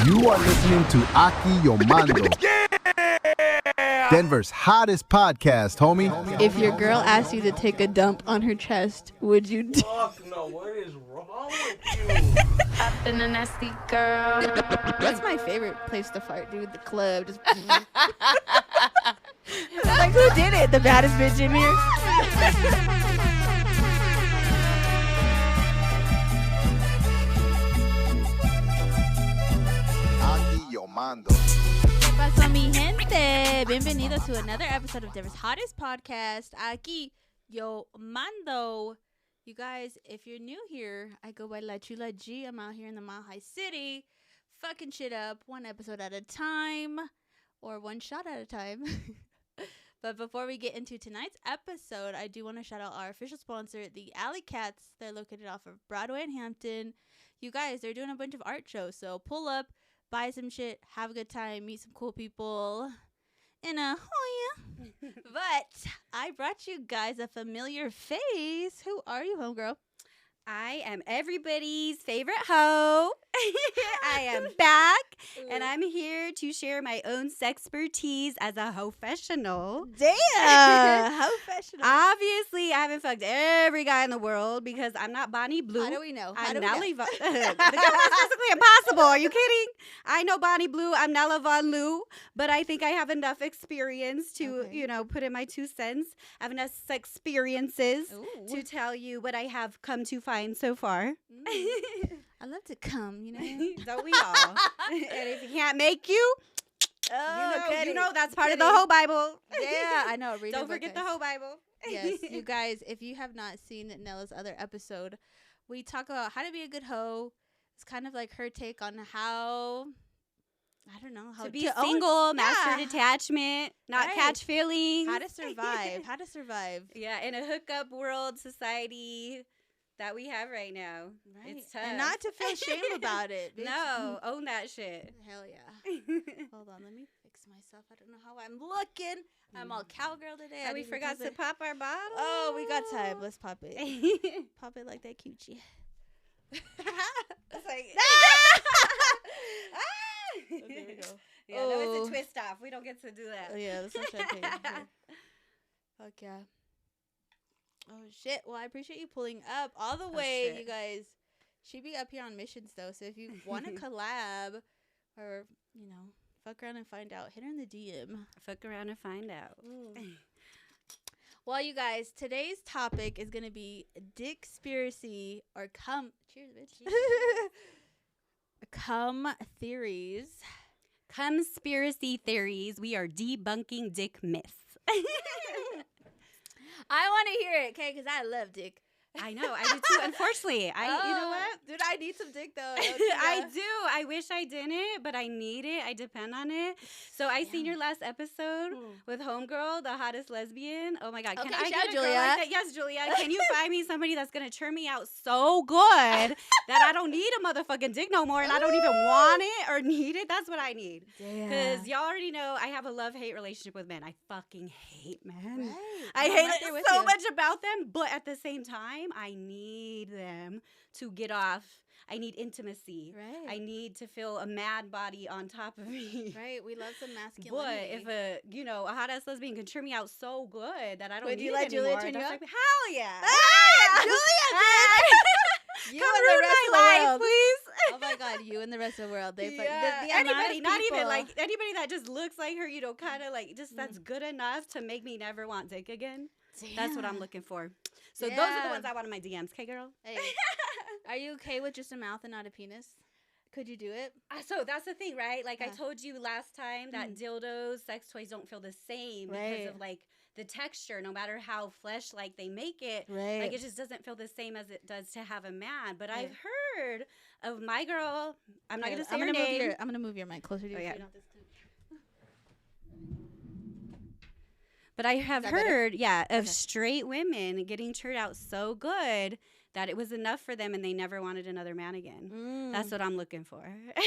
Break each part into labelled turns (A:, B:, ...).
A: You are listening to Aque Yo Mando. Yeah! Denver's hottest podcast, homie.
B: If your girl asked you to take a dump on her chest, would you do?
C: Fuck no, what is wrong with you?
D: I've been a nasty girl.
B: That's my favorite place to fart, dude. The club. Just like, who did it? The baddest bitch in here?
A: Aque Yo Mando.
B: ¿Qué pasó, mi gente? Bienvenidos to another episode of Denver's hottest podcast, Aque Yo Mando. You guys, if you're new here, I go by La Chula G. I'm out here in the Mile High City, fucking shit up one episode at a time, or one shot at a time. But before we get into tonight's episode, I do want to shout out our official sponsor, the Alley Cats. They're located off of Broadway and Hampton. You guys, they're doing a bunch of art shows, so pull up, buy some shit, have a good time, meet some cool people. But I brought you guys a familiar face. Who are you, homegirl?
E: I am everybody's favorite hoe. I am back, and I'm here to share my own sexpertise as a hoe-fessional.
B: Damn! Hoe-fessional.
E: Obviously, I haven't fucked every guy in the world because I'm not Bonnie Blue.
B: How do we know?
E: I'm Nella Vonlu. That's physically impossible. Are you kidding? I know Bonnie Blue. I'm Nella Vonlu, but I think I have enough experience to, put in my 2 cents. I have enough experiences to tell you what I have come to find so far.
B: I love to come,
E: Don't we all? And if he can't make you, you know that's part of the hoe Bible.
B: Yeah, I know.
E: Don't forget the hoe Bible.
B: Yes, you guys, if you have not seen Nella's other episode, we talk about how to be a good hoe. It's kind of like her take on how, I don't know, how
E: to be single, master
B: yeah.
E: detachment, not catch feelings.
B: How to survive. How to survive.
E: Yeah, in a hookup world society that we have right now.
B: Right.
E: It's tough.
B: And not to feel shame about it. Bitch.
E: No, own that shit.
B: Hell yeah. Hold on, let me fix myself. I don't know how I'm looking. I'm all cowgirl today.
E: And we forgot to pop our bottle.
B: Oh, we got time. Let's pop it. Pop it like that coochie.
E: It's like,
B: Oh, there we go.
E: Yeah, no, it's a twist off. We don't get to do that.
B: Oh, yeah, that's not champagne. Fuck yeah. Oh, shit. Well, I appreciate you pulling up all the way, you guys. She be up here on missions, though. So if you want to collab or, fuck around and find out, hit her in the DM.
E: Fuck around and find out.
B: Well, you guys, today's topic is going to be dickspiracy or cheers, bitch. Cum theories.
E: Conspiracy theories. We are debunking dick myths.
B: I want to hear it, okay? Because I love dick.
E: I know, I do too. Unfortunately, you know what?
B: Dude, I need some dick though.
E: I do. I wish I didn't, but I need it. I depend on it. So I seen your last episode with Homegirl, the hottest lesbian. Oh my God. Can I get a girl like that? Yes, Julia. Can you find me somebody that's going to turn me out so good that I don't need a motherfucking dick no more and I don't even want it or need it? That's what I need. Because y'all already know I have a love-hate relationship with men. I fucking hate men.
B: Right.
E: I hate it so much about them, but at the same time, I need them to get off. I need intimacy.
B: Right.
E: I need to feel a mad body on top of me.
B: Right. We love some masculinity.
E: But if a hot ass lesbian can turn me out so good that I don't need
B: you
E: it
B: let
E: anymore,
B: Julia turn you
E: that's
B: up?
E: like, hell yeah.
B: Julia did. You
E: Come
B: and the
E: ruin
B: rest
E: my
B: of the
E: life,
B: world.
E: please.
B: Oh my God, you and the rest of the world. They
E: anybody, not even like anybody that just looks like her, kind of like just that's good enough to make me never want dick again. Damn. That's what I'm looking for. So those are the ones I want in my DMs. Okay, girl?
B: Hey, are you okay with just a mouth and not a penis? Could you do it?
E: So that's the thing, right? Like I told you last time that dildos, sex toys don't feel the same because of like the texture, no matter how flesh-like they make it.
B: Right.
E: Like it just doesn't feel the same as it does to have a man. But I've heard of my girl, I'm not going to say her name.
B: I'm going to move your mic closer to you.
E: Oh, yeah. But I have heard, of straight women getting turned out so good that it was enough for them and they never wanted another man again. That's what I'm looking for.
B: Hey,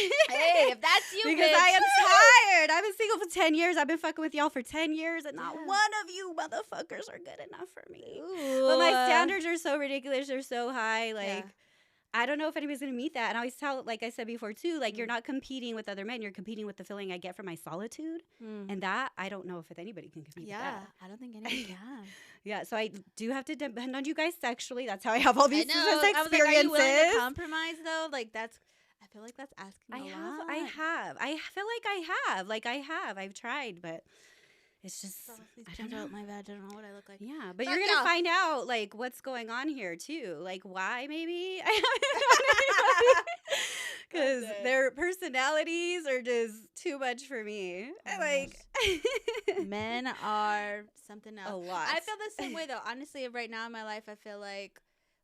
B: if that's you,
E: because
B: bitch.
E: I am tired. I've been single for 10 years. I've been fucking with y'all for 10 years and not one of you motherfuckers are good enough for me.
B: Ooh.
E: But my standards are so ridiculous. They're so high. Like, I don't know if anybody's going to meet that. And I always tell, like I said before, too, like, you're not competing with other men. You're competing with the feeling I get from my solitude. And that, I don't know if anybody can compete with that.
B: I don't think anybody can.
E: Yeah, so I do have to depend on you guys sexually. That's how I have all these experiences.
B: I was like, are you willing to compromise, though? Like, I feel like that's asking a lot.
E: I feel like I have. I've tried, but it's just,
B: I don't know. My bad. I don't know what I look like.
E: Yeah, but you're going to find out, like, what's going on here, too. Like, why, maybe? Because their personalities are just too much for me. Like,
B: men are something else.
E: A lot.
B: I feel the same way, though. Honestly, right now in my life, I feel like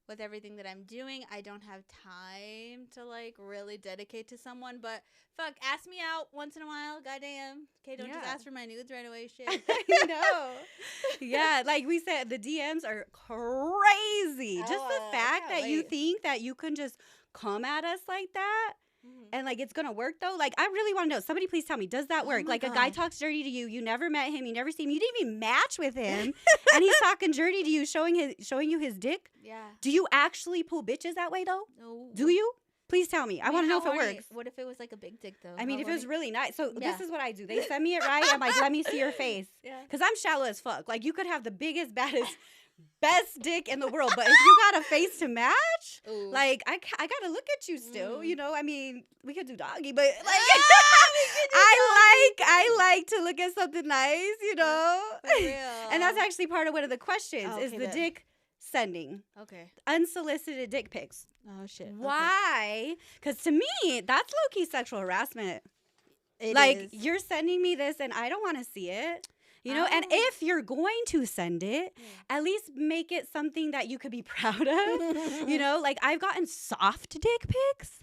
B: with everything that I'm doing, I don't have time to, like, really dedicate to someone. But, fuck, ask me out once in a while. Goddamn. Okay, don't just ask for my nudes right away. Shit.
E: I know. Yeah, like we said, the DMs are crazy. Just the fact that you think that you can just come at us like that. And, like, it's going to work, though? Like, I really want to know. Somebody please tell me, does that work? Like, a guy talks dirty to you. You never met him. You never seen him. You didn't even match with him. And he's talking dirty to you, showing you his dick?
B: Yeah.
E: Do you actually pull bitches that way, though?
B: No.
E: Do you? Please tell me. I want to know if it works.
B: What if it was, like, a big dick, though?
E: I mean, if it was really nice. So this is what I do. They send me it right. I'm like, let me see your face.
B: Yeah.
E: Because I'm shallow as fuck. Like, you could have the biggest, baddest, best dick in the world. But if you got a face to match, like, I got to look at you still. You know, I mean, we could do doggy, but, like, I like to look at something nice, you know?
B: For real.
E: And that's actually part of one of the questions is the dick sending.
B: Okay.
E: Unsolicited dick pics.
B: Oh, shit.
E: Why? Because to me, that's low-key sexual harassment.
B: It
E: like,
B: is.
E: You're sending me this and I don't want to see it. You know, and if you're going to send it, at least make it something that you could be proud of. You know, like I've gotten soft dick pics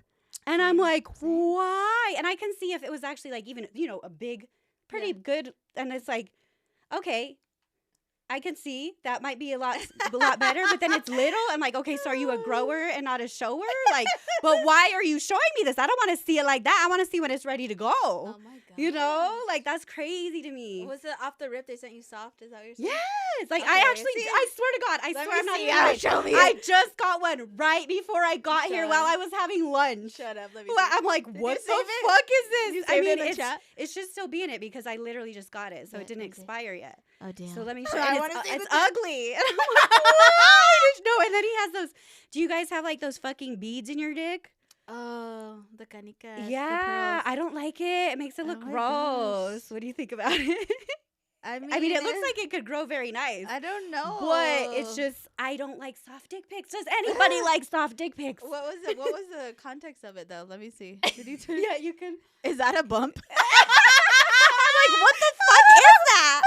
E: and I'm like, why? And I can see if it was actually like even, you know, a big, pretty good. And it's like, okay, I can see that might be a lot better, but then it's little. I'm like, okay, so are you a grower and not a shower? Like, but why are you showing me this? I don't want to see it like that. I want to see when it's ready to go.
B: Oh my God.
E: You know, like that's crazy to me.
B: Was it off the rip they sent you soft? Is that what you're saying?
E: Yes. Like
B: okay,
E: I swear to God, I swear I'm not even
B: show me
E: I just got one right before I got here while I was having lunch.
B: Shut up. Let me
E: I'm like, what the fuck is this?
B: I mean,
E: it should still be in it because I literally just got it, so it didn't expire yet.
B: Oh damn.
E: So let me show you. It's
B: the
E: ugly. And I'm like, what? No, and then he has those. Do you guys have like those fucking beads in your dick?
B: Oh, the canicas.
E: Yeah, I don't like it. It makes it look gross. Gosh. What do you think about it?
B: I mean,
E: it looks like it could grow very nice.
B: I don't know.
E: But it's just, I don't like soft dick pics. Does anybody like soft dick pics?
B: What was the context of it, though? Let me see.
E: Yeah, you can.
B: Is that a bump?
E: I'm like, what the fuck is that?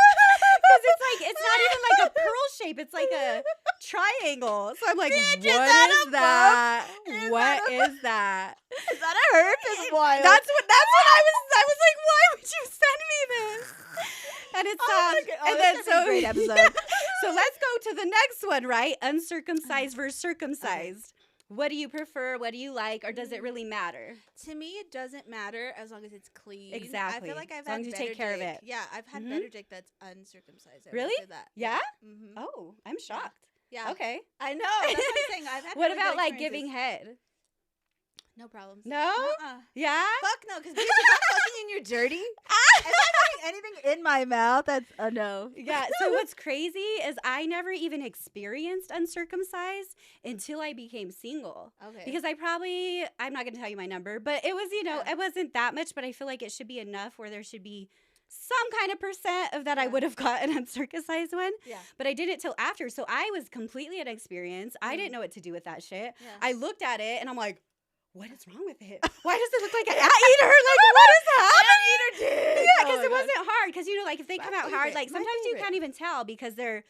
E: Because it's not even like a pearl shape. It's like a triangle. So I'm like, what is that? What is that?
B: Is that a herp? Is wild.
E: That's what I was like, why would you send me this? And it's and then so
B: great episode.
E: So let's go to the next one, right? Uncircumcised versus circumcised. What do you prefer? What do you like? Or does it really matter?
B: To me, it doesn't matter as long as it's clean.
E: Exactly.
B: I feel like I've
E: as long as you take care of it.
B: Yeah, I've had better dick that's uncircumcised.
E: Really?
B: That.
E: Yeah?
B: Mm-hmm.
E: Oh, I'm shocked.
B: Yeah.
E: Okay.
B: I know. That's what I'm saying. I've had
E: what about like giving head?
B: No problems.
E: No? Yeah?
B: Fuck no, because bitch, if I'm fucking and you're dirty, if I'm putting anything in my mouth, that's a no.
E: Yeah, so what's crazy is I never even experienced uncircumcised until I became single.
B: Okay.
E: Because I'm not going to tell you my number, but it was, it wasn't that much, but I feel like it should be enough where there should be some kind of percent of that I would have got an uncircumcised one.
B: Yeah.
E: But I didn't till after, so I was completely inexperienced. I didn't know what to do with that shit.
B: Yeah.
E: I looked at it, and I'm like, what is wrong with it? Why does it look like an anteater? Like, what is happening? Yeah, because it wasn't hard. Because, like, if they come out hard, like, sometimes you can't even tell because their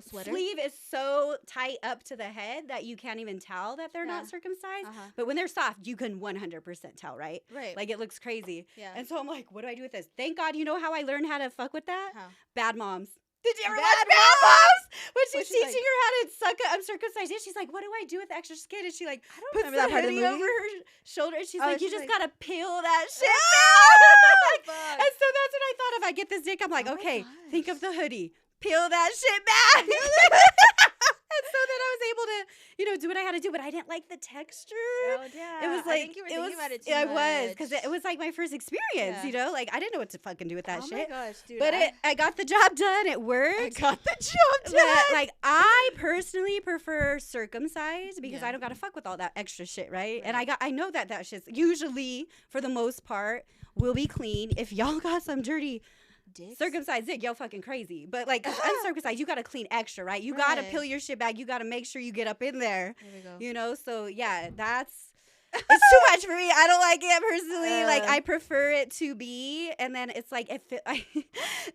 E: sleeve is so tight up to the head that you can't even tell that they're not circumcised. But when they're soft, you can 100% tell, right?
B: Right.
E: Like, it looks crazy.
B: Yeah.
E: And so I'm like, what do I do with this? Thank God, you know how I learned how to fuck with that?
B: How?
E: Bad Moms. Did you ever
B: Bad
E: watch Bad Moms? When she's teaching
B: like,
E: her how to suck an uncircumcised dick, she's like, what do I do with the extra skin? And she like puts the
B: that part of the
E: hoodie
B: movie.
E: over her shoulder. And she's like, you just gotta peel that shit
B: back.
E: And so that's what I thought. If I get this dick, I'm like, okay, think of the hoodie. Peel that shit back. And so then I was able to, do what I had to do, but I didn't like the texture.
B: Oh, yeah.
E: It was
B: I
E: like,
B: think you were thinking about it too
E: I
B: much.
E: was, because it was like my first experience,
B: Yeah.
E: Like I didn't know what to fucking do with that shit.
B: Oh my gosh, dude.
E: But I got the job done. It worked.
B: I got the job done.
E: But, like, I personally prefer circumcised because
B: Yeah.
E: I don't gotta fuck with all that extra shit, right? And I know that shit's usually, for the most part, will be clean. If y'all got some dirty
B: Dicks?
E: circumcised dick, y'all fucking crazy. But like uncircumcised, you gotta clean extra, right? You gotta
B: Right.
E: peel your shit back. You gotta make sure you get up in there.
B: There we go.
E: So yeah, it's too much for me. I don't like it personally. Like I prefer it to be, and then it's like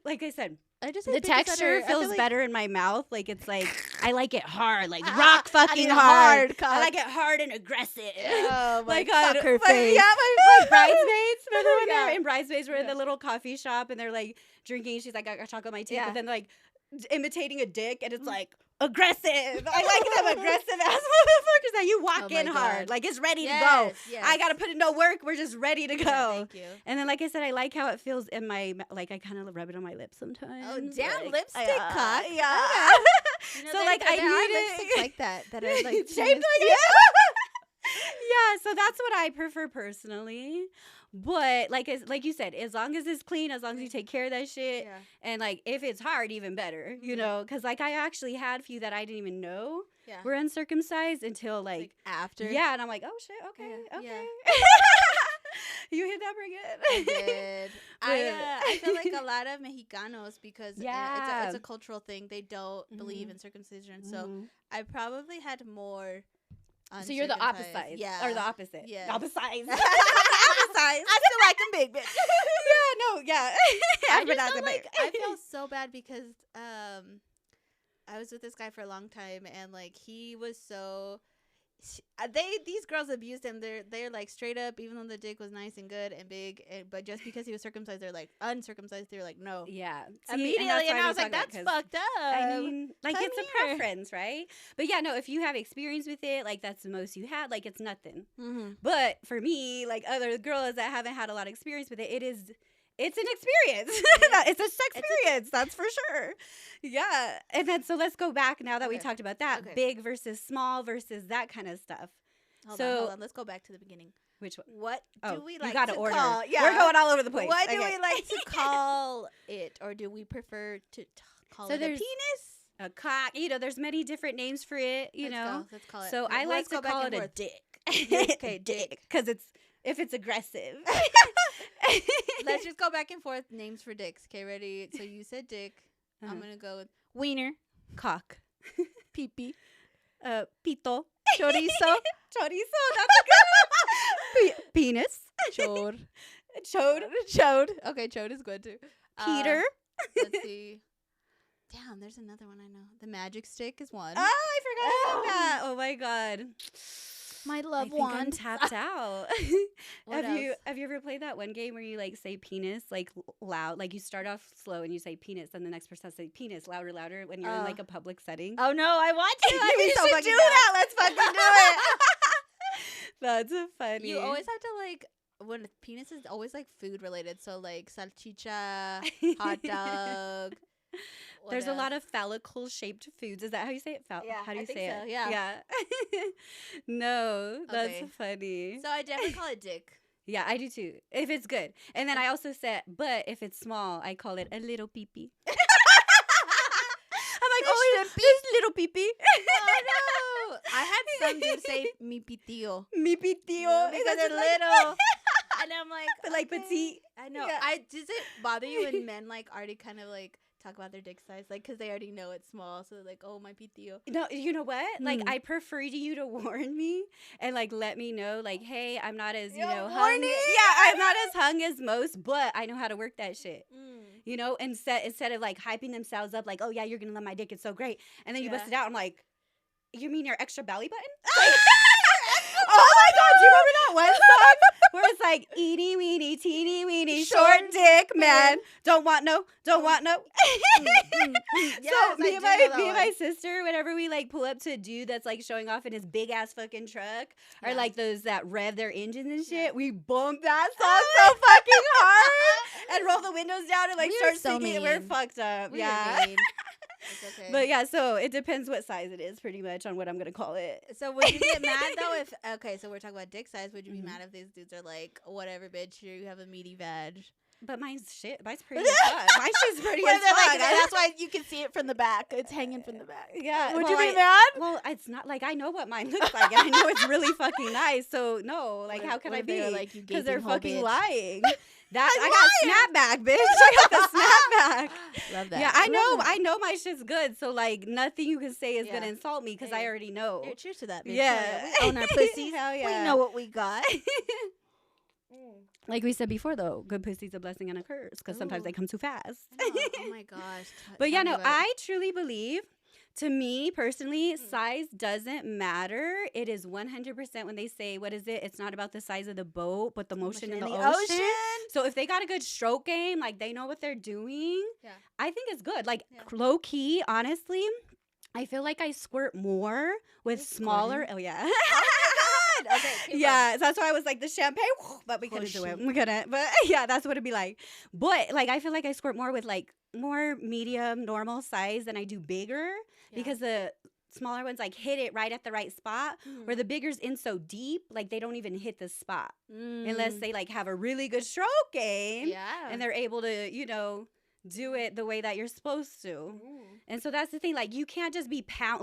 E: like I said.
B: I just
E: The texture feels better in my mouth. Like it's like I like it hard, like rock
B: I
E: fucking
B: need a
E: hard.
B: hard
E: I like it hard and aggressive.
B: Oh my
E: Like
B: fucker
E: my,
B: face.
E: yeah, my bridesmaids. Remember when they
B: Yeah.
E: were in bridesmaids? We're in
B: Yeah.
E: the little coffee shop and they're like drinking. She's like, I got chocolate on my teeth,
B: Yeah.
E: but then like imitating a dick, and it's like aggressive. I like them aggressive ass motherfuckers that you walk
B: Oh my
E: in hard,
B: God.
E: like it's ready to go.
B: Yes.
E: I gotta put in no work. We're just ready to go.
B: Yeah, thank you.
E: And then, like I said, I like how it feels in my, like I kind of rub it on my lips sometimes.
B: Oh, damn,
E: like,
B: lipstick cock.
E: Yeah.
B: You know,
E: So, like, I
B: there are
E: need it-
B: lipsticks like that are like
E: Shaped like
B: yeah.
E: Yeah, so that's what I prefer personally. But like you said, as long as it's clean, as long as you take care of that shit,
B: Yeah.
E: and like if it's hard, even better, because like I actually had a few that I didn't even know
B: Yeah.
E: were uncircumcised until
B: Like after.
E: yeah, and I'm like, oh shit, okay,
B: Yeah,
E: okay.
B: yeah.
E: You hit that pretty
B: I
E: good.
B: did. I feel like a lot of Mexicanos, because
E: Yeah.
B: it's a cultural thing, they don't believe in circumcision. So
E: Mhm.
B: I probably had more.
E: So you're the
B: uncircumcised.
E: opposite,
B: Yeah.
E: or the opposite,
B: Yeah.
E: opposite.
B: I still like them big, bitch.
E: Yeah, no, yeah.
B: I
E: But
B: just
E: not
B: feel
E: the
B: like
E: big.
B: I feel so bad because I was with this guy for a long time, and like he was so these girls abused him. They're like straight up, even though the dick was nice and good and big, but just because he was circumcised, they're like uncircumcised. They're like no.
E: Yeah.
B: Immediately, and I was like, that's fucked up.
E: I mean, like,
B: come
E: it's a
B: here.
E: preference, right? But yeah, no, if you have experience with it, like, that's the most you had, like, it's nothing.
B: Mm-hmm.
E: But for me, like, other girls that haven't had a lot of experience with it, it's an experience. It's a sex experience, that's for sure. Yeah. And then, so let's go back now that we
B: Okay.
E: talked about that.
B: Okay.
E: Big versus small versus that kind of stuff.
B: Hold on. Let's go back to the beginning.
E: Which one?
B: What do we like
E: you gotta
B: to
E: order.
B: call? Yeah.
E: We're going all over the place.
B: What do
E: Okay.
B: we like to call it, or do we prefer to call
E: So
B: it a
E: there's-
B: penis?
E: A cock. There's many different names for it,
B: Let's call it.
E: So I like to call it a dick.
B: Okay, dick.
E: Because if it's aggressive.
B: Let's just go back and forth. Names for dicks. Okay, ready? So you said dick.
E: Uh-huh.
B: I'm gonna go with wiener,
E: Cock.
B: pee-pee,
E: Pito.
B: chorizo,
E: Chorizo. That's a good one. Penis.
B: chor,
E: Chode.
B: chode. Okay, chode is good too.
E: Peter.
B: Let's see. Damn, there's another one I know. The magic stick is one.
E: Oh, I forgot about that. Oh my god.
B: My
E: I
B: love
E: think I'm
B: wand.
E: tapped out.
B: What
E: have you
B: else?
E: ever played that one game where you like say penis like loud, like you start off slow and you say penis, and the next person says penis louder when you're in like a public setting?
B: Oh no, I want to. I
E: We
B: need
E: should
B: so fucking
E: do
B: bad.
E: that. Let's fucking do it. That's funny.
B: You always have to like when penis is always like food related. So like salchicha, hot dog. What
E: There's a
B: else?
E: lot of phallical shaped foods. Is that how you say it?
B: Yeah,
E: how do
B: I
E: you
B: think
E: say
B: so,
E: it?
B: yeah.
E: No, that's
B: Okay.
E: funny.
B: So I definitely call it dick.
E: Yeah, I do too. If it's good. And then I also said, but if it's small, I call it a little pee-pee. I'm like, oh, this little pee-pee.
B: Oh no! I had some dude say mi pitio.
E: Mi pitio.
B: Because they're little. And I'm like,
E: They're like
B: okay.
E: petite.
B: I know.
E: Yeah.
B: Does it bother you when men like already kind of like talk about their dick size, like because they already know it's small, so they're like, oh, my pitio.
E: No, you know what? Like,
B: Hmm.
E: I prefer you to warn me and like let me know, like, hey, I'm not as
B: Yo,
E: hung.
B: warning!
E: Yeah, I'm not as hung as most, but I know how to work that shit. Instead of like hyping themselves up, like, oh yeah, you're gonna love my dick, it's so great, and then you bust
B: Yeah.
E: it out. I'm like, you mean your extra belly button? Oh my god, do you remember that one song where it's like eeny weeny teeny weeny short dick man, don't want no.
B: Yes,
E: So me
B: I
E: and
B: do know that
E: my
B: one.
E: sister, whenever we like pull up to a dude that's like showing off in his big ass fucking truck, or
B: Yeah.
E: like those that rev their engines and shit,
B: Yeah.
E: we bump that song so fucking hard and roll the windows down and like
B: We are
E: start
B: so
E: singing. We're
B: mean.
E: fucked up.
B: We are
E: Yeah.
B: mean. It's okay.
E: But yeah, so it depends what size it is, pretty much, on what I'm gonna call it.
B: So would you get mad though if so we're talking about dick size? Would you be mad if these dudes are like, whatever, bitch, you have a meaty vag?
E: But mine's pretty as fuck. My shit's pretty as fuck.
B: Like, that's why you can see it from the back. It's hanging from the back.
E: Yeah.
B: Would you be mad?
E: Well, it's not like I know what mine looks like, and I know it's really fucking nice. So no, like, how can I be?
B: Like, you
E: because they're fucking
B: bitch.
E: lying. I got snapback, bitch. I got the snapback.
B: Love that.
E: Yeah, I know my shit's good. So like, nothing you can say is gonna insult me because I already know.
B: Here, cheers to that, bitch.
E: Yeah,
B: we own our pussies.
E: Hell yeah.
B: We know what we got.
E: Like we said before, though, good pussy's a blessing and a curse because sometimes they come too fast.
B: Oh my gosh.
E: But yeah, no, I truly believe, to me personally, size doesn't matter. It is 100% when they say, what is it? It's not about the size of the boat, but the motion in the ocean. So if they got a good stroke game, like they know what they're doing, I think it's good. Like low key, honestly, I feel like I squirt more with smaller. Oh, yeah.
B: Okay.
E: Yeah, so that's why I was like the champagne, but we couldn't do it. We couldn't. But yeah, that's what it'd be like. But like, I feel like I squirt more with like more medium, normal size than I do bigger because the smaller ones like hit it right at the right spot, where the bigger's in so deep, like they don't even hit the spot unless they like have a really good stroke game and they're able to, you know, do it the way that you're supposed to. And so that's the thing, like you can't just be pound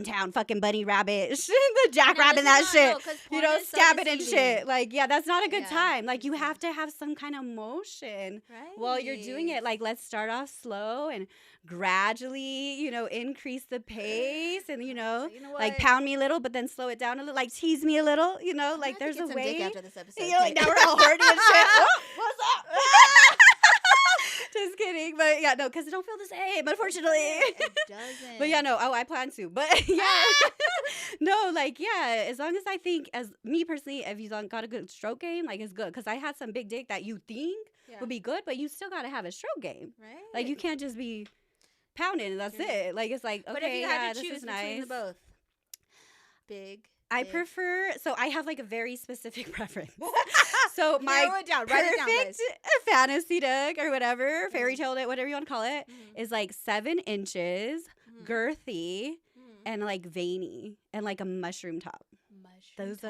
E: town fucking bunny rabbit the jackrabbit that shit, you know, stabbing and shit, like that's not a good time. Like you have to have some kind of motion while you're doing it. Like let's start off slow and gradually, you know, increase the pace and you know like pound me a little but then slow it down a little, like tease me a little, you know, like there's a way.
B: Dick after this episode,
E: you know, like now we're all horny and shit. What's up? Just kidding, but yeah, no, because it don't feel the same, unfortunately.
B: It doesn't.
E: But yeah, no, I plan to, but yeah, no, like yeah, as long as I think, as me personally, if you got a good stroke game, like it's good, because I had some big dick that you think would be good, but you still got to have a stroke game, right? Like you can't just be pounding and that's it. Like it's like, okay,
B: but if you had to
E: this
B: choose
E: is nice.
B: between the both, big.
E: I prefer, so I have like a very specific preference. So my
B: write it down, guys.
E: fantasy dick or whatever, fairy tale dick, whatever you want to call it, is like 7 inches, girthy, and like veiny, and like a mushroom top. That's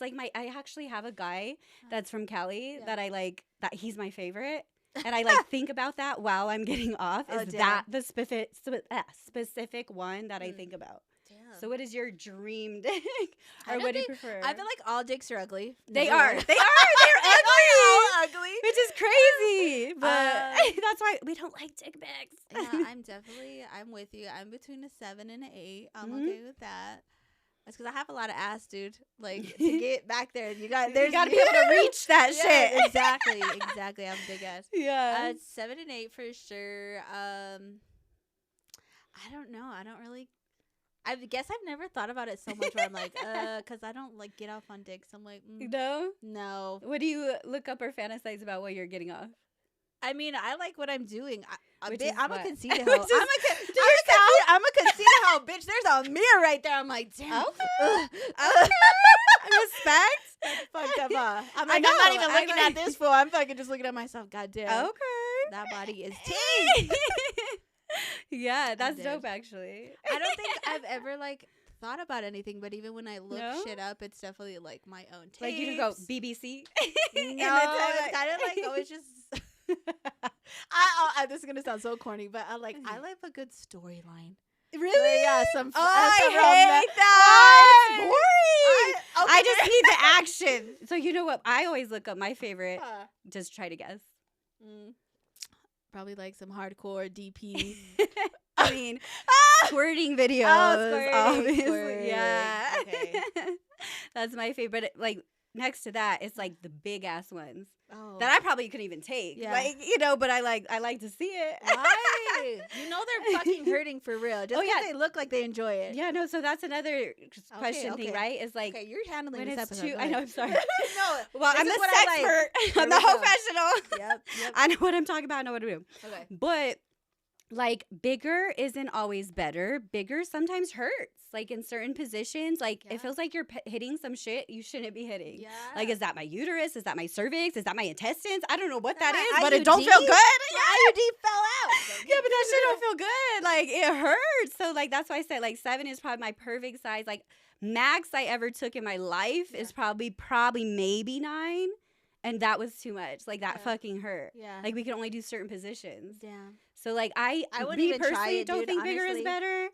E: like I actually have a guy that's from Cali that I like, that he's my favorite. And I like think about that while I'm getting off. Is that the specific one that I think about? So what is your dream dick? Or what do you prefer?
B: I feel like all dicks are ugly.
E: They are. They're ugly. Which is crazy. But that's why we don't like dick pics.
B: Yeah, I'm with you. I'm between a 7 and an 8. I'm okay with that. That's because I have a lot of ass, dude. Like, to get back there, you got to be able to reach that shit. Exactly. I have a big ass.
E: Yeah.
B: 7 and 8 for sure. I don't know. I don't really. I guess I've never thought about it so much where I'm like, because I don't like get off on dicks. I'm like, no.
E: What do you look up or fantasize about while you're getting off?
B: I mean, I like what I'm doing. I'm a conceited hoe. I'm a conceited hoe, bitch. There's a mirror right there. I'm like, damn.
E: Okay. Respect.
B: Fucked up, huh? I'm like, I'm not even looking at this fool. I'm fucking just looking at myself. Goddamn.
E: Okay.
B: That body is tea.
E: Yeah, that's dope, actually.
B: I don't think I've ever like thought about anything, but even when I look shit up, it's definitely like my own tapes.
E: Like you can go BBC.
B: No, it's kind of like always just. This is gonna sound so corny, but I like a good storyline.
E: Really?
B: Yeah.
E: I hate that. It's boring. I just need the action. So you know what? I always look up my favorite. Just try to guess.
B: Probably like some hardcore DP.
E: I mean, squirting videos. Obviously. Yeah. Okay. That's my favorite. Like next to that, it's like the big ass ones that I probably couldn't even take. Yeah. Like, you know, but I like to see it.
B: Why? You know they're fucking hurting for real. Just because they look like they enjoy it.
E: Yeah, no, so that's another question thing, right? Is like,
B: okay, you're handling this episode.
E: I know, I'm sorry.
B: No.
E: Well, I'm the sexpert. I'm the professional.
B: Yep.
E: I know what I'm talking about. I know what to do.
B: Okay.
E: But like, bigger isn't always better. Bigger sometimes hurts. Like, in certain positions, like, it feels like you're hitting some shit you shouldn't be hitting.
B: Yeah.
E: Like, is that my uterus? Is that my cervix? Is that my intestines? I don't know what that
B: my
E: is, but it
B: IUD?
E: don't feel good.
B: My IUD fell out.
E: Yeah, but that shit don't feel good. Like, it hurts. So, like, that's why I said, like, 7 is probably my perfect size. Like, max I ever took in my life is probably maybe 9. And that was too much. Like, that fucking hurt.
B: Yeah.
E: Like, we can only do certain positions.
B: Damn.
E: So, like, I
B: wouldn't
E: me
B: even try
E: personally
B: it,
E: don't
B: dude,
E: think bigger is
B: honestly.
E: better.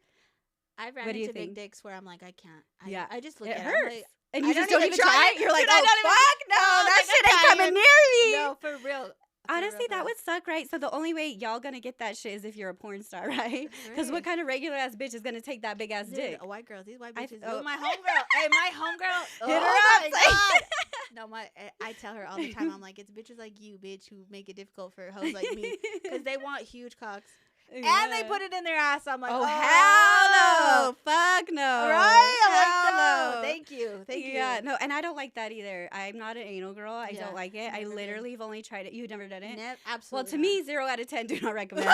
B: I've ran
E: What do you
B: into big
E: think?
B: dicks where I'm like, I can't. I just look
E: It
B: at
E: hurts.
B: it. Like,
E: And you
B: I
E: just
B: don't
E: don't
B: even
E: even
B: try
E: try
B: it.
E: it. You're like,
B: Dude, I
E: oh,
B: don't even-
E: fuck, no,
B: No,
E: that
B: like,
E: shit
B: I'm
E: ain't coming
B: tired.
E: near me.
B: No, for real.
E: Honestly, that would suck, right? So the only way y'all gonna get that shit is if you're a porn star, right? Because what kind of regular ass bitch is gonna take that big ass dick?
B: A white girl. These white
E: I-
B: bitches.
E: oh.
B: My homegirl. Hey, my homegirl.
E: Hit her
B: oh
E: up,
B: my
E: say-
B: God. No, I tell her all the time. I'm like, it's bitches like you, bitch, who make it difficult for hoes like me because they want huge cocks.
E: Yeah.
B: And they put it in their ass. I'm like,
E: Oh,
B: oh
E: hell no. Fuck no.
B: Right? I'm
E: Hell
B: like, no.
E: no.
B: Thank you. Thank you.
E: Yeah, no, and I don't like that either. I'm not an anal girl. I
B: Yeah,
E: don't like it. I
B: never
E: literally have only tried it. You've never done it?
B: Absolutely.
E: Well, to
B: not.
E: me, 0 out of 10 do not recommend.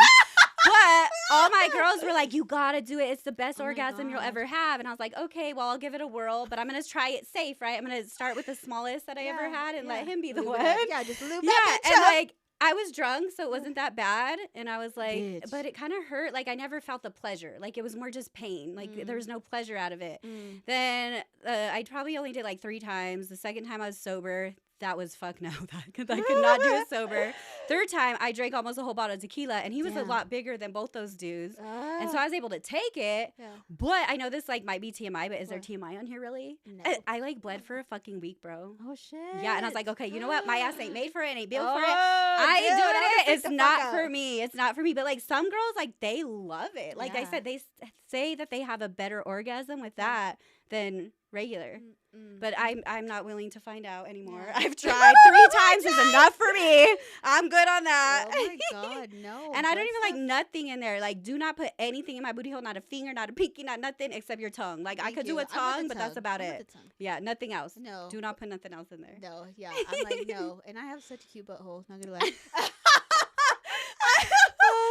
E: But all my girls were like, you gotta do it. It's the best
B: Oh my
E: orgasm you'll
B: God.
E: ever have. And I was like, okay, well, I'll give it a whirl, but I'm gonna try it safe, right? I'm gonna start with the smallest that I ever had and let him be the
B: Lube
E: one.
B: it up. Yeah, just lube
E: Yeah,
B: that bitch
E: and
B: up.
E: like I was drunk, so it wasn't that bad. And I was like,
B: Bitch.
E: but it kind of hurt. Like I never felt the pleasure. Like it was more just pain. Like there was no pleasure out of it. Then I probably only did like 3 times. The second time I was sober. That was fuck no. I could not do it sober. Third time, I drank almost a whole bottle of tequila, and he was a lot bigger than both those dudes. And so I was able to take it.
B: Yeah.
E: But I know this like might be TMI, but is there TMI on here really?
B: No.
E: I like bled for a fucking week, bro.
B: Oh shit.
E: Yeah, and I was like, okay, you know what? My ass ain't made for it, ain't built for it.
B: Oh,
E: I
B: dude,
E: ain't
B: I wanna
E: doing it.
B: freak
E: It's
B: the fuck
E: not
B: out.
E: for me. It's not for me. But like some girls, like they love it. Like I
B: Yeah.
E: said, they say that they have a better orgasm with that than regular. But I'm not willing to find out anymore.
B: Yeah.
E: I've tried 3 times is enough for me. I'm good on that.
B: Oh my God, no.
E: And I don't even like nothing in there. Like, do not put anything in my booty hole. Not a finger, not a pinky, not nothing except your tongue. Like, I
B: Thank
E: could do
B: you.
E: a
B: I'm with
E: tongue,
B: the
E: but that's
B: tongue.
E: about
B: I'm with
E: it.
B: the tongue.
E: Yeah, nothing else.
B: No.
E: Do not put nothing else in there.
B: No, yeah. I'm like, no. And I have such a cute butthole. Not gonna lie.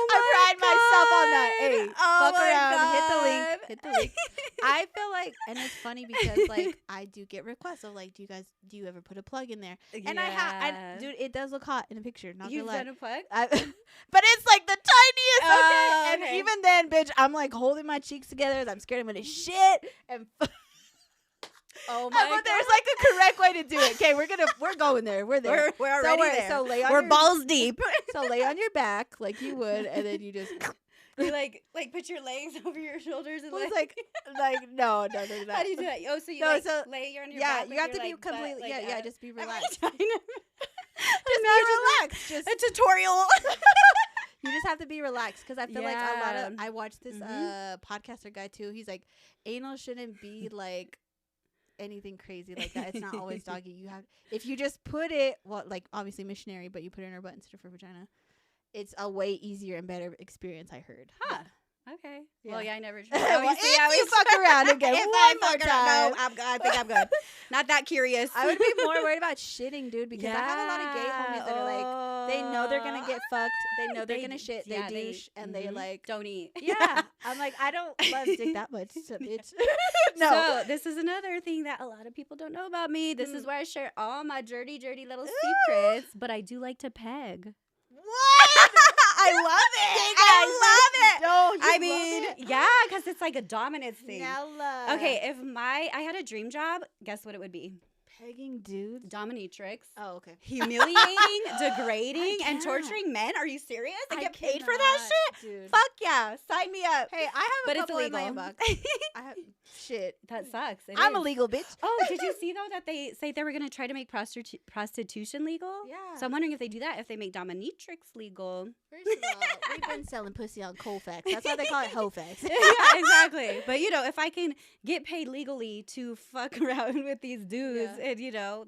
B: I pride myself on that. Hey,
E: Oh
B: fuck
E: my
B: around.
E: God.
B: Hit the link. Hit the link. I feel like, and it's funny because like I do get requests of like, do you ever put a plug in there? And
E: Yeah.
B: dude, it does look hot in a picture. Not
E: You've
B: gonna lie.
E: done a plug?
B: But it's like the tiniest, okay?
E: Oh,
B: And
E: okay.
B: even then, bitch, I'm like holding my cheeks together as I'm scared I'm gonna shit. And
E: Oh
B: but there's like a correct way to do it. Okay, we're going there. We're there.
E: We're already
B: so
E: there.
B: So lay on
E: We're
B: your,
E: balls deep.
B: So lay on your back like you would, and then you just.
E: You like put your legs over your shoulders and
B: It's like no.
E: How do you do that? Oh, so you lay on your
B: yeah,
E: back.
B: you have to be completely just be relaxed.
E: Just
B: be relaxed. Just
E: a tutorial.
B: you just have to be relaxed because I feel like a lot of I watched this podcaster guy too. He's like, anal shouldn't be like anything crazy like that. It's not always doggy. You have if you just put it like obviously missionary, but you put it in her butt instead of her vagina. It's a way easier and better experience. I heard.
E: Huh. Okay.
B: Yeah.
E: Well, yeah, I never tried.
B: Well, if you fuck around again,
E: If
B: one
E: I
B: more
E: fuck
B: time.
E: around, no, I think I'm good. Not that curious.
B: I would be more worried about shitting, dude, because I have a lot of gay homies that are like, they know they're gonna get fucked, they know they're gonna shit, they douche, and they like
E: don't eat.
B: Yeah, I'm like, I don't love dick that much, so bitch. No.
E: So this is another thing that a lot of people don't know about me. This is where I share all my dirty little secrets. But I do like to peg.
B: What?
E: I love it. I love it. I mean, yeah, because it's like a dominance thing.
B: Nella.
E: Okay, if I had a dream job, guess what it would be?
B: Pegging dudes.
E: Dominatrix.
B: Oh, okay.
E: Humiliating, degrading, and torturing men. Are you serious? I get paid for that shit?
B: Dude.
E: Fuck yeah. Sign me up.
B: Hey, I have a
E: But it's
B: couple in my
E: illegal.
B: inbox. I have shit.
E: That sucks. It
B: I'm
E: is.
B: a legal bitch.
E: Oh, did you see, though, that they say they were going to try to make prostitution legal?
B: Yeah.
E: So I'm wondering if they do that, if they make dominatrix legal.
B: First of all, we've been selling pussy on Colfax. That's why they call it Hofax.
E: Yeah, exactly. But, if I can get paid legally to fuck around with these dudes, and,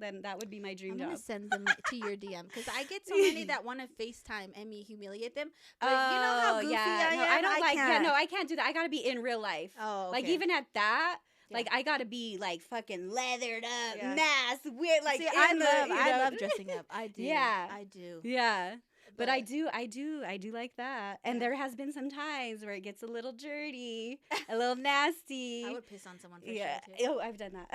E: then that would be my dream
B: I'm
E: job.
B: going to send them to your DM because I get so many that want to FaceTime and me humiliate them. But you know how goofy I am?
E: I don't
B: can't.
E: I can't do that. I got to be in real life.
B: Oh, okay.
E: Like, even at that, like, I got to be, like, fucking leathered up,
B: Yeah.
E: mask, weird, like,
B: See, I
E: in
B: love dressing up. I do.
E: Yeah.
B: I do.
E: Yeah. But I do like that. And there has been some times where it gets a little dirty, a little nasty.
B: I would piss on someone for
E: sure, too. Oh, I've done that.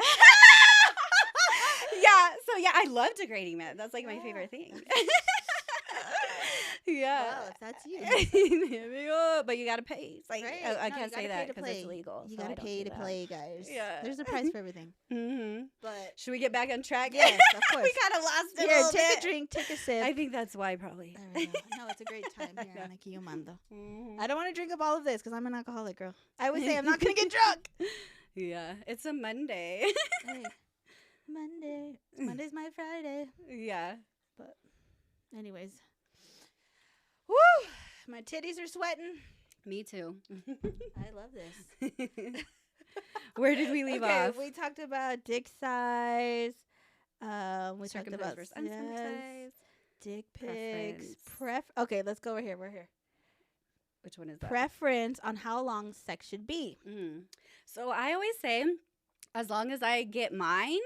E: Yeah, I love degrading men. That's like my favorite thing. Yeah.
B: Well, if that's you.
E: But you gotta pay. It's like,
B: right.
E: I can't say that because it's illegal.
B: You
E: so
B: gotta pay to play, guys.
E: Yeah.
B: There's a price for everything.
E: Mm-hmm.
B: But
E: should we get back on track?
B: Yes, of course.
E: We kind of lost it.
B: Here,
E: a little
B: take
E: bit.
B: a drink, take a sip.
E: I think that's why, probably.
B: There we go. No, it's a great time here on Aque Yo Mando.
E: Mm-hmm.
B: I don't want to drink up all of this because I'm an alcoholic, girl. I always say I'm not gonna get drunk.
E: Yeah, it's a Monday.
B: Hey, Monday. Monday's my Friday.
E: Yeah.
B: But anyways. Woo! My titties are sweating.
E: Me too.
B: I love this.
E: Where did we leave off?
B: We talked about dick size. We talked about
E: versus uncircumcised.
B: Dick pics. Okay, let's go over here. We're here.
E: Which one is that?
B: Preference on how long sex should be.
E: So I always say, as long as I get mine,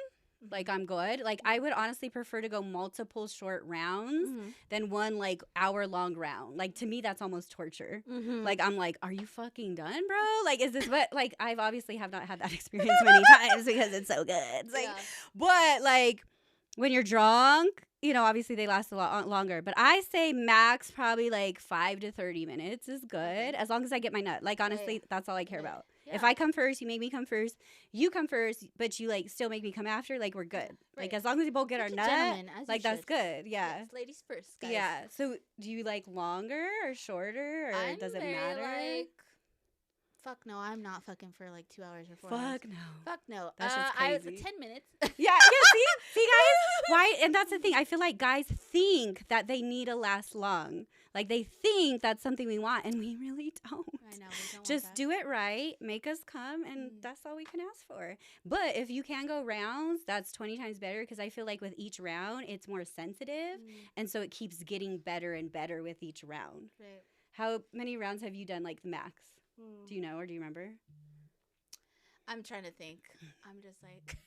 E: like I'm good. Like I would honestly prefer to go multiple short rounds than one like hour-long round. Like to me, that's almost torture. Like I'm like, are you fucking done, bro? Like is this what? Like I've obviously have not had that experience many times because it's so good. It's like, but like when you're drunk, you know, obviously they last a lot longer. But I say max probably like 5 to 30 minutes is good as long as I get my nut. Like honestly, that's all I care about. Yeah. If I come first, you make me come first. You come first, but you like still make me come after. Like we're good. Right. Like as long as we both get our nut, like that's good. Yeah.
B: Yes, ladies first, guys.
E: Yeah. So do you like longer or shorter, or does it matter?
B: Like, fuck no, I'm not fucking for like 2 hours or 4 hours.
E: Fuck no.
B: Fuck no.
E: That's just crazy.
B: 10 minutes.
E: Yeah. See, guys. Why? And that's the thing. I feel like guys think that they need to last long. Like they think that's something we want, and we really don't.
B: I know. We don't
E: Just
B: want that.
E: do it right, make us come, and that's all we can ask for. But if you can go rounds, that's 20 times better because I feel like with each round, it's more sensitive, and so it keeps getting better and better with each round.
B: Right.
E: How many rounds have you done, like the max? Do you know or do you remember?
B: I'm trying to think. I'm just like,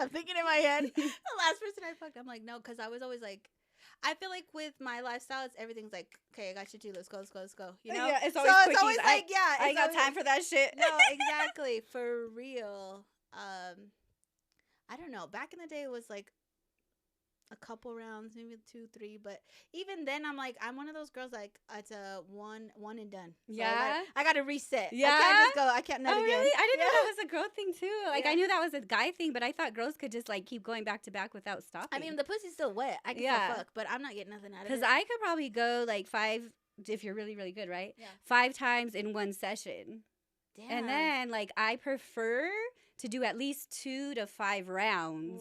B: I'm thinking in my head. The last person I fucked, I'm like, no, because I was always like, I feel like with my lifestyle, it's everything's like, okay, I got you too. Let's go. You know?
E: Yeah, it's always quickies.
B: It's always like,
E: I ain't got time for that shit.
B: No, exactly. For real. I don't know. Back in the day, it was like a couple rounds, maybe 2, 3. But even then, I'm like, I'm one of those girls like it's a one and done. So
E: yeah,
B: I got to reset.
E: Yeah,
B: I can't just go. I can't nut again.
E: Really? I didn't know that was a girl thing too. Like I knew that was a guy thing, but I thought girls could just like keep going back to back without stopping.
B: I mean, the pussy's still wet. I can still fuck, but I'm not getting nothing out of it.
E: Because I could probably go like 5 if you're really, really good, right?
B: Yeah.
E: 5 times in one session.
B: Damn.
E: And then like I prefer to do at least 2 to 5 rounds.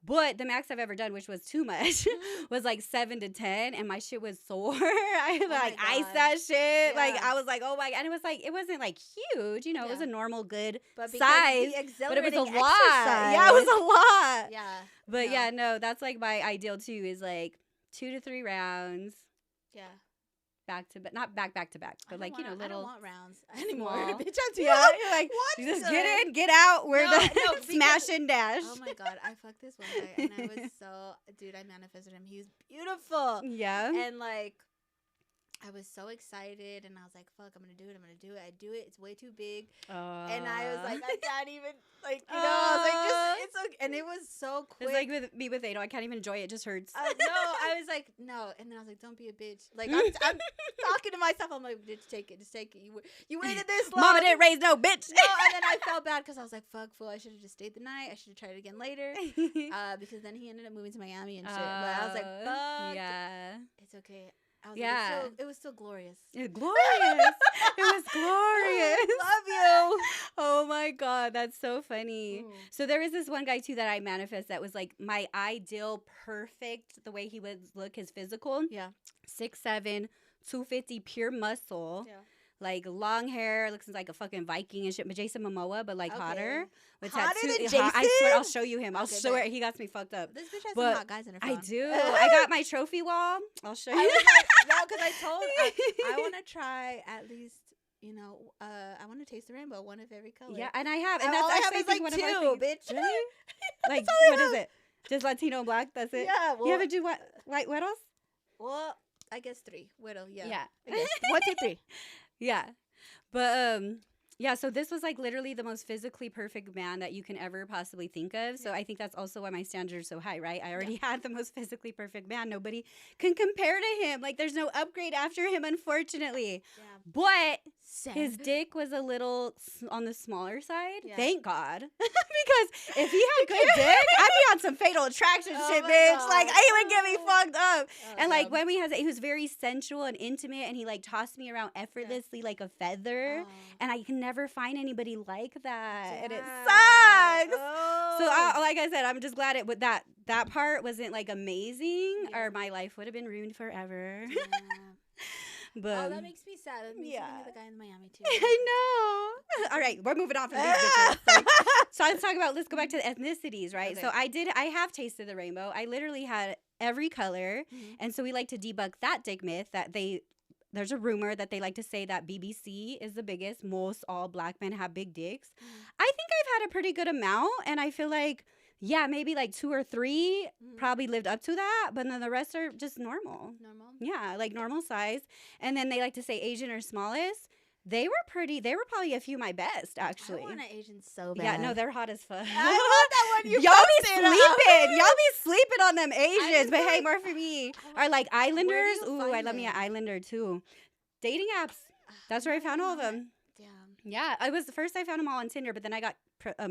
E: But the max I've ever done, which was too much, was like 7 to 10, and my shit was sore. I like iced that shit. Yeah. Like I was like, oh my god, and it was like it wasn't like huge, you know, it was a normal good size, but it was a lot. Yeah, it was a lot.
B: Yeah,
E: but no, that's like my ideal too. Is like 2 to 3 rounds.
B: Yeah.
E: Back to back, not back to back, but like little.
B: I don't want rounds anymore. Bitch, I'm too
E: you're like, what? You just get in, get out. We're the smash and dash.
B: Oh my god, I fucked this one guy, and I was dude, I manifested him. He was beautiful.
E: Yeah.
B: And like, I was so excited, and I was like, fuck, I'm gonna do it. I do it. It's way too big. And I was like, I can't even like, you know, I was like, just it's okay. And it was so quick.
E: It's like with me with anal. I can't even enjoy it. It just hurts.
B: No, I was like, no. And then I was like, don't be a bitch. Like, I'm talking to myself. I'm like, just take it. You waited this long.
E: Mama didn't raise no bitch.
B: No, and then I felt bad because I was like, fuck, fool. I should have just stayed the night. I should have tried it again later. Because then he ended up moving to Miami and shit. But I was like, fuck.
E: Yeah.
B: It's okay. Like, it was still glorious.
E: Glorious. It was glorious.
B: Love you.
E: Oh my god, that's so funny. So there was this one guy too that I manifest that was like my ideal perfect, the way he would look, his physical.
B: Yeah.
E: 6'7", 250, pure muscle.
B: Yeah.
E: Like long hair, looks like a fucking Viking and shit. But Jason Momoa, but like hotter. With
B: hotter than
E: tattoo.
B: Jason?
E: I swear, I'll show you him. I'll show it. He got me fucked up.
B: This bitch has some hot guys in her phone.
E: I do. I got my trophy wall. I'll show you.
B: I was like, no, because I want to try at least. You know, I want to taste the rainbow, one of every color.
E: Yeah, and I have, and
B: all
E: that's
B: I
E: actually
B: have is like
E: one
B: 2,
E: of our things.
B: bitch.
E: Really? Like what is it? Just Latino and black. That's it.
B: Yeah. Well,
E: you ever do what? What else?
B: Well, I guess 3. Widow, yeah.
E: Yeah.
B: I guess. 1, 2, 3.
E: Yeah. But yeah, so this was like literally the most physically perfect man that you can ever possibly think of. So I think that's also why my standards are so high, right? I already had the most physically perfect man. Nobody can compare to him. Like there's no upgrade after him, unfortunately.
B: Yeah.
E: But
B: Sad.
E: his dick was a little on the smaller side.
B: Yeah.
E: Thank God. Because if he had good dick, I'd be on some Fatal Attraction shit, bitch.
B: God.
E: Like, he would get me fucked up.
B: Oh,
E: and, like,
B: yeah.
E: when we had it, he was very sensual and intimate, and he, like, tossed me around effortlessly like a feather.
B: Oh.
E: And I can never find anybody like that. And it
B: Damn.
E: sucks.
B: Oh.
E: So, like I said, I'm just glad that part wasn't, like, amazing, or my life would have been ruined forever.
B: Yeah.
E: But,
B: oh, that makes me sad. That makes me think of the guy in Miami too.
E: I know. All right, we're moving on from these bitches. So let's go back to the ethnicities, right?
B: Okay.
E: So I have tasted the rainbow. I literally had every color. And so we like to debunk that dick myth that there's a rumor that they like to say that BBC is the biggest. Most all black men have big dicks. I think I've had a pretty good amount, and I feel like, yeah, maybe like 2 or 3 probably lived up to that, but then the rest are just normal.
B: Normal?
E: Yeah, like normal size. And then they like to say Asian or smallest. They were probably a few my best, actually.
B: I want an Asian so bad.
E: Yeah, no, they're hot as fuck.
B: I want that one you
E: Y'all be
B: posted.
E: sleeping. Y'all be sleeping on them Asians. But hey,
B: like-
E: more for me. Or like Islanders.
B: you
E: Ooh,
B: find
E: I love me an
B: them?
E: Islander too. Dating apps. That's where I found all of them.
B: Damn.
E: Yeah, I was first. I found them all on Tinder, but then I got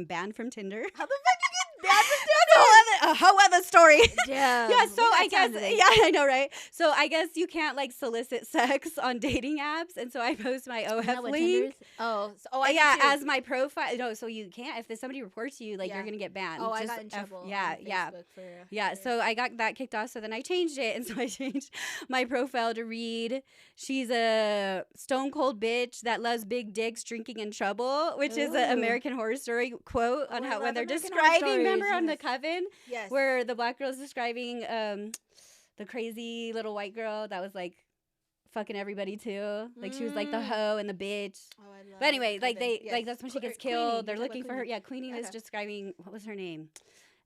E: banned from Tinder.
B: How the fuck you get banned from
E: A whole other story.
B: Damn.
E: Yeah, so I guess,
B: today.
E: yeah, I know, right? So I guess you can't like solicit sex on dating apps, and so I post my OF link.
B: I
E: as my profile. No, so you can't. If somebody reports you, like you're gonna get banned.
B: Oh, I
E: Just
B: got in trouble.
E: yeah,
B: on
E: yeah.
B: Facebook for,
E: Yeah, so I got that kicked off. So then I changed it, and so I changed my profile to read, "She's a stone cold bitch that loves big dicks, drinking in trouble," which is an
B: Ooh.
E: American Horror Story quote on
B: I
E: how when
B: love
E: they're
B: American Horror
E: describing. Remember
B: Stories,
E: on the
B: yes.
E: Coven,
B: Yes.
E: where the black girl is describing the crazy little white girl that was like fucking everybody too. Like she was like the hoe and the bitch.
B: Oh, I love
E: But anyway,
B: the
E: like
B: Coven.
E: they like that's when she gets killed. They're looking for her.
B: Queenie.
E: Yeah, Queenie was
B: Okay.
E: describing what was her name?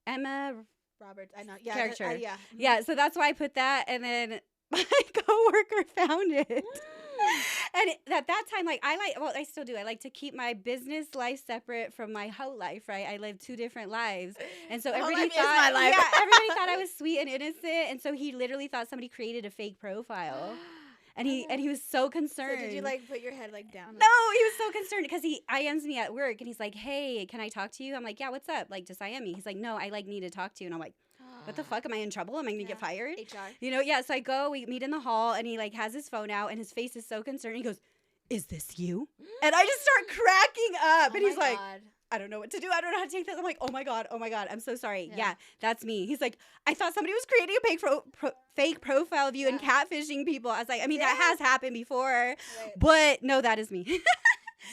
E: Emma.
B: Roberts. I know. Yeah.
E: Character.
B: Yeah.
E: Yeah, so that's why I put that, and then my coworker found it. And at that time, like I still do. I like to keep my business life separate from my whole life, right? I live 2 different lives, and so
B: The whole
E: everybody
B: life is
E: thought,
B: my life.
E: yeah, everybody thought I was sweet and innocent, and so he literally thought somebody created a fake profile, and he was so
B: So
E: concerned.
B: did you like put your head like down?
E: No, he was so concerned because he IMs me at work, and he's like, "Hey, can I talk to you?" I'm like, "Yeah, what's up?" Like, just IM me. He's like, "No, I like need to talk to you," and I'm like, "What the fuck? Am I in trouble? Am I gonna get fired?"
B: HR.
E: You know, yeah. So I go, we meet in the hall, and he like has his phone out, and his face is so concerned. He goes, "Is this you?" And I just start cracking up, and he's like, "I don't know what to do. I don't know how to take this." I'm like, oh my god, I'm so sorry. Yeah, that's me. He's like, "I thought somebody was creating a fake profile of you and catfishing people." I was like, I mean, that has happened before, but no, that is me.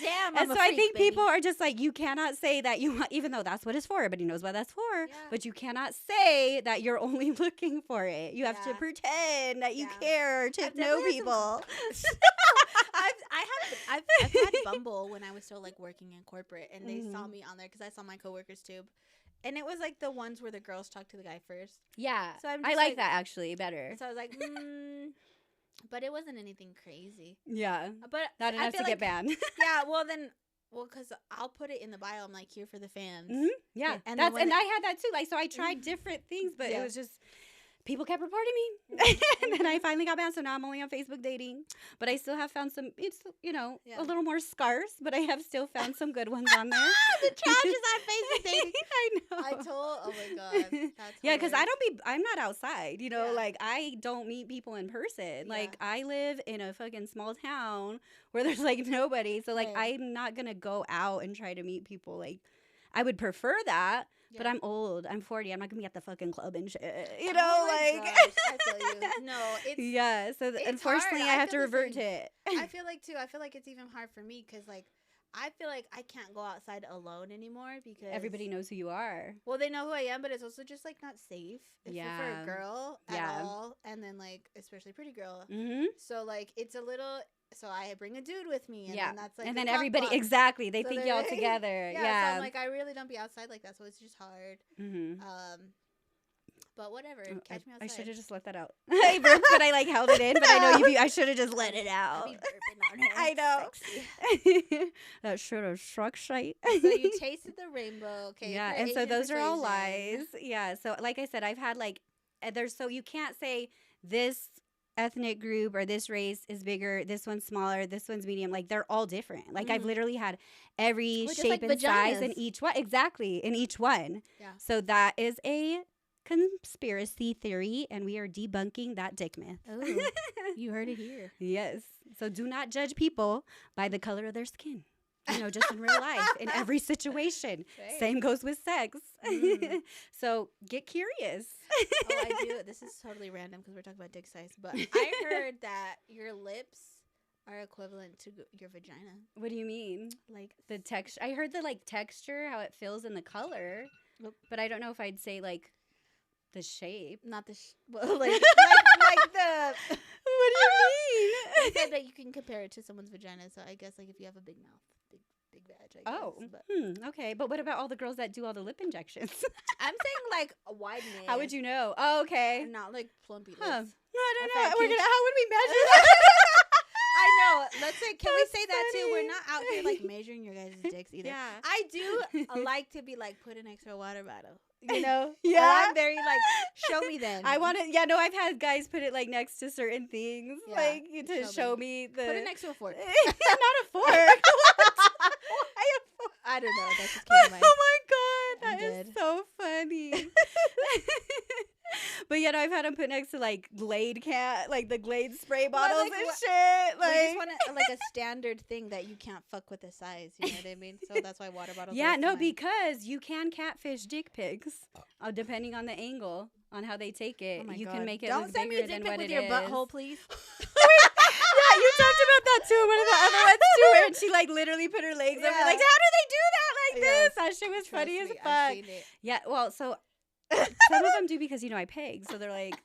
B: Damn.
E: And so I think people are just like, you cannot say that you want, even though that's what it's for. Everybody knows what that's for.
B: Yeah.
E: But you cannot say that you're only looking for it. You have to pretend that you care to know people.
B: I've had Bumble when I was still like working in corporate, and they saw me on there because I saw my coworkers too, and it was like the ones where the girls talk to the guy first.
E: Yeah.
B: So I'm
E: I
B: just,
E: like that actually better.
B: So I was like, but it wasn't anything crazy.
E: Yeah.
B: But
E: Not
B: I
E: enough to
B: feel
E: get banned.
B: Yeah. Well, because I'll put it in the bio. I'm like, here for the fans.
E: Yeah.
B: And
E: That's
B: then
E: and I had that too. Like, so I tried different things, but it was just people kept reporting me. And then I finally got banned. So now I'm only on Facebook dating. But I still have found some, it's, you know, a little more scarce, but I have still found some good ones on there.
B: The trash is on Facebook dating.
E: I know.
B: Oh my God. That's
E: yeah, because
B: hilarious.
E: I'm not outside, you know, like I don't meet people in person. Like I live in a fucking small town where there's like nobody. So like I'm not going to go out and try to meet people. Like I would prefer that. But I'm old. I'm 40. I'm not gonna be at the fucking club and shit. You know,
B: Oh my
E: like.
B: gosh, I feel you. No, it's
E: yeah. So
B: it's
E: unfortunately,
B: hard.
E: I
B: I
E: have to
B: feel the
E: revert
B: same.
E: to it.
B: I feel like too. I feel like it's even hard for me because like I feel like I can't go outside alone anymore because
E: Everybody knows who you are.
B: Well, they know who I am, but it's also just like not safe for
E: Yeah.
B: a girl at all, and then like especially pretty girl.
E: Mm-hmm.
B: So like it's a little. So I bring a dude with me, and then that's like
E: and
B: the
E: then
B: top
E: everybody
B: box.
E: exactly they
B: So
E: think
B: they're-
E: y'all together.
B: So
E: Yeah.
B: I'm like I really don't be outside like that, so it's just hard.
E: Mm-hmm.
B: But whatever. Catch me outside.
E: I should have just let that out. I burped, but I like held it in. But I know I should have just let it out.
B: I'll be burping on her.
E: I know.
B: Sexy.
E: That should have struck shite.
B: So you tasted the rainbow. Okay.
E: Yeah, and so those are all lies. Yeah. So like I said, I've had like so you can't say this ethnic group or this race is bigger, this one's smaller, this one's medium. Like they're all different. Like I've literally had every shape and size in each one. Exactly, in each one.
B: Yeah.
E: So that is a conspiracy theory, and we are debunking that dick myth.
B: Oh, you heard it here.
E: Yes. So do not judge people by the color of their skin. You know, just in real life, in every situation. Right. Same goes with sex. So get curious.
B: Oh, I do. This is totally random because we're talking about dick size. But I heard that your lips are equivalent to your vagina.
E: What do you mean?
B: Like
E: the texture. I heard the like texture, how it feels in the color. But I don't know if I'd say like the shape.
B: Not the well, like the.
E: What do you mean?
B: I said that you can compare it to someone's vagina. So I guess like if you have a big mouth. Big vag, I guess.
E: Okay. But what about all the girls that do all the lip injections?
B: I'm saying like a wide man.
E: How would you know? Oh, okay.
B: Not like plumpy lips.
E: No, I don't know. How would we measure
B: that? I know. Let's say, can we say
E: funny.
B: that too? We're not out here like measuring your guys' dicks either.
E: Yeah.
B: I do like to be like, put an extra water bottle. You know?
E: Yeah.
B: I'm very like, show me then.
E: I want to, yeah, no, I've had guys put it like next to certain things.
B: Yeah.
E: Like to show me the.
B: Put it next to a fork.
E: Not a fork.
B: I don't know. That just came to mind.
E: Oh my God. That is so funny. But I've had them put next to like Glade like the Glade spray bottles and shit. Like,
B: we just want like a standard thing that you can't fuck with the size. You know what I mean? So that's why water bottles.
E: Yeah, no, because you can catfish dick pics depending on the angle on how they take it.
B: Oh
E: you
B: God.
E: can make it
B: Don't
E: look
B: send me
E: bigger
B: a dick
E: than
B: pic
E: what
B: with
E: it
B: your
E: is.
B: butthole, please.
E: Yeah, you talked about that too in one of the other ones too, and she like literally put her legs over. Like, how do they do that like this? That shit was funny as fuck. Yeah, well, so some of them do because I peg, so they're like,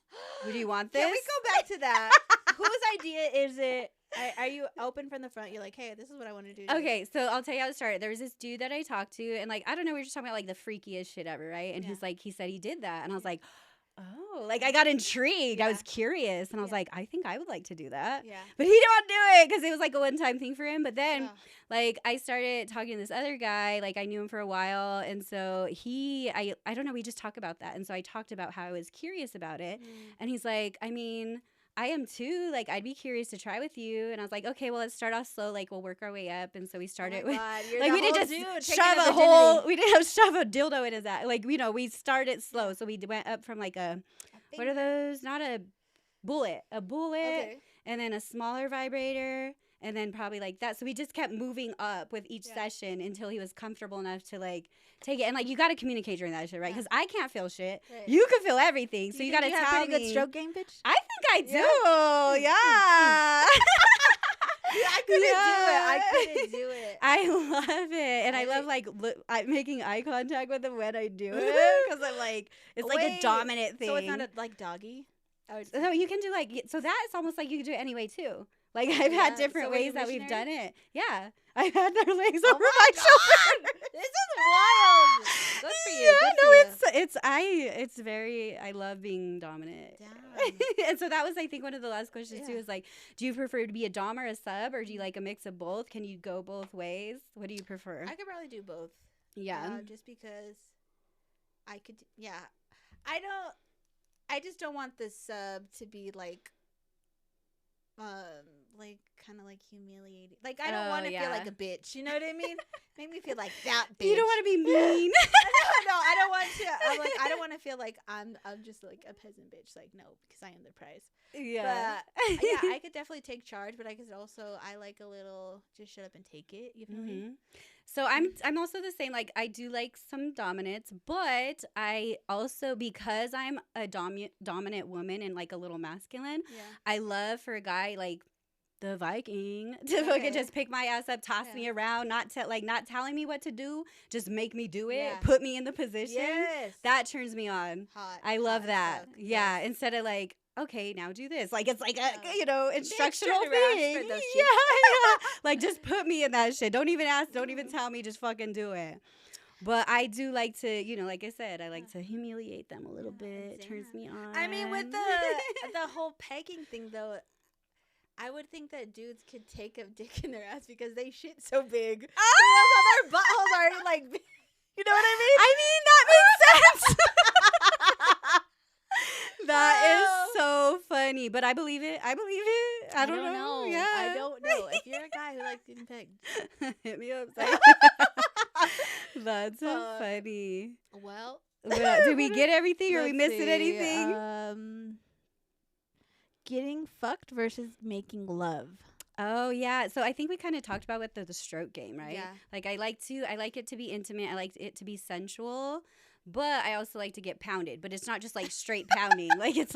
E: "Would you want this?"
B: Can we go back to that? Whose idea is it? Are you open from the front? You're like, hey, this is what I want to do.
E: Okay, so I'll tell you how it started. There was this dude that I talked to, and like, I don't know, we were just talking about like the freakiest shit ever, right? And he's like, he said he did that, and I was like, oh, like I got intrigued. I was curious, and I was like, I think I would like to do that. Yeah. But he didn't want to do it because it was like a one-time thing for him. But then, like, I started talking to this other guy. Like, I knew him for a while, and so I don't know. We just talked about that, and so I talked about how I was curious about it, and he's like, I mean, I am too. Like, I'd be curious to try with you. And I was like, okay, well, let's start off slow. Like, we'll work our way up. And so we started with, like, we didn't just shove a dildo in his ass. Like, we started slow. So we went up from like what are those? Not a bullet, and then a smaller vibrator. And then probably like that. So we just kept moving up with each session until he was comfortable enough to like take it. And like, you got to communicate during that shit, right? Because I can't feel shit. Right. You can feel everything. So you got to tell me.
B: Have a pretty good stroke game, bitch?
E: I think I do. Yeah.
B: I couldn't do it.
E: I love it. And I love like making eye contact with him when I do it. Because I'm like, it's like a dominant thing.
B: So it's not like doggy?
E: So you can do like, so that's almost like you can do it anyway too. Like, I've had different ways that we've done it. Yeah. I've had their legs over my shoulder.
B: This is wild. Good for you.
E: Yeah, it's very, I love being dominant. And so that was, I think, one of the last questions too, is like, do you prefer to be a dom or a sub, or do you like a mix of both? Can you go both ways? What do you prefer?
B: I could probably do both.
E: Yeah.
B: Just because I could, I just don't want the sub to be like kind of like humiliating. Like, I don't want to feel like a bitch. You know what I mean? Make me feel like that bitch.
E: You don't want to be mean.
B: No, I don't want to. I'm like, I don't want to feel like I'm just like a peasant bitch. Like, no, because I am the prize. Yeah. But, I could definitely take charge, but I could also, I like a little just shut up and take it. You feel me?
E: So I'm also the same. Like, I do like some dominance, but I also, because I'm a dominant woman and like a little masculine, I love for a guy like the Viking to fucking just pick my ass up, toss me around, not telling me what to do, just make me do it, put me in the position. Yes. That turns me on. Hot. I love that. Yeah. Yes. Instead of like, okay, now do this. Like, it's like a, instructional thing. Yeah. Like, just put me in that shit. Don't even ask. Don't even tell me. Just fucking do it. But I do like to, you know, like I said, I like to humiliate them a little bit. It turns me on.
B: I mean, with the whole pegging thing, though, I would think that dudes could take a dick in their ass because they shit so big. Oh! Their buttholes are like, you know what I mean?
E: I mean, that makes sense. That is so funny, but I believe it. I don't know. Yeah,
B: I don't know. If you're a guy who likes getting pegged,
E: hit me up. That's funny.
B: Well,
E: did we get everything? Or are we missing anything?
B: Getting fucked versus making love.
E: Oh yeah, so I think we kind of talked about with the stroke game, right?
B: Yeah.
E: Like I like it to be intimate. I like it to be sensual. But I also like to get pounded. But it's not just like straight pounding. Like it's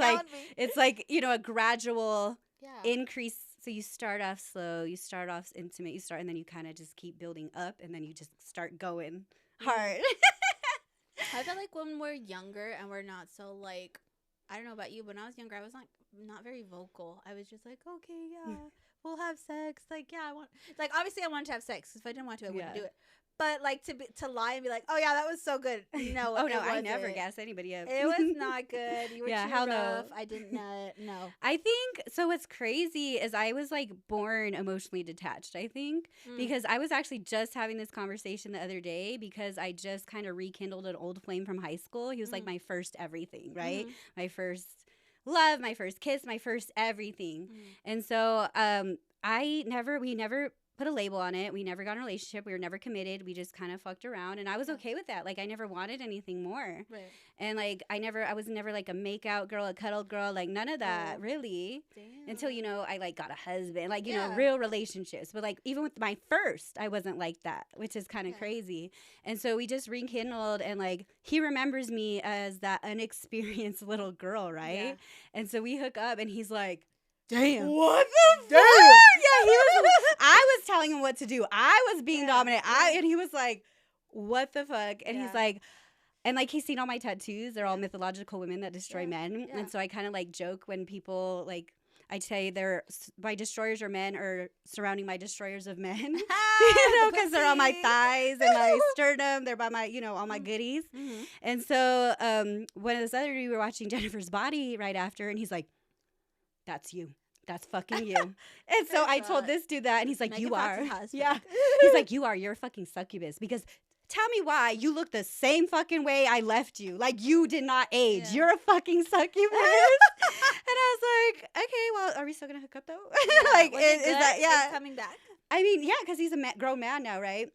E: like, you know, a gradual increase. So you start off slow, you start off intimate, and then you kind of just keep building up, and then you just start going hard.
B: I feel like when we're younger and we're not so like, I don't know about you, but when I was younger, I was not very vocal. I was just like, okay, yeah, we'll have sex. Like, yeah, obviously I wanted to have sex. If I didn't want to, I wouldn't do it. But like to lie and be like, oh yeah, that was so good. No,
E: oh no, I never gas anybody up.
B: It was not good. You were too rough. No. I didn't know. No.
E: I think so. What's crazy is I was like born emotionally detached. I think because I was actually just having this conversation the other day because I just kind of rekindled an old flame from high school. He was like my first everything, right? My first love, my first kiss, my first everything. And so we never put a label on it. We never got in a relationship. We were never committed. We just kind of fucked around, and I was okay with that. Like I never wanted anything more. Right. And like I was never like a make out girl, a cuddle girl, like none of that really. Damn. Until you know I like got a husband, like you know real relationships. But like even with my first, I wasn't like that, which is kind of crazy. And so we just rekindled, and like he remembers me as that unexperienced little girl, right? Yeah. And so we hook up, and he's like, damn. What the fuck? Yeah, I was telling him what to do. I was being dominant. And he was like, what the fuck? And he's like, and like he's seen all my tattoos. They're all mythological women that destroy men. Yeah. And so I kind of like joke when people like, I say my destroyers are men or surrounding my destroyers of men. You know, because they're on my thighs and my sternum. They're by my, you know, all my goodies. Mm-hmm. And so one of this other we were watching Jennifer's Body right after, and he's like, that's you. That's fucking you. And so I told this dude that, and he's like, you are. Yeah. He's like, you're a fucking succubus because tell me why you look the same fucking way I left you. Like you did not age. Yeah. You're a fucking succubus. And I was like, okay, well, are we still going to hook up though? Yeah. Like, is that,
B: coming back?
E: I mean, yeah, because he's a grown man now, right?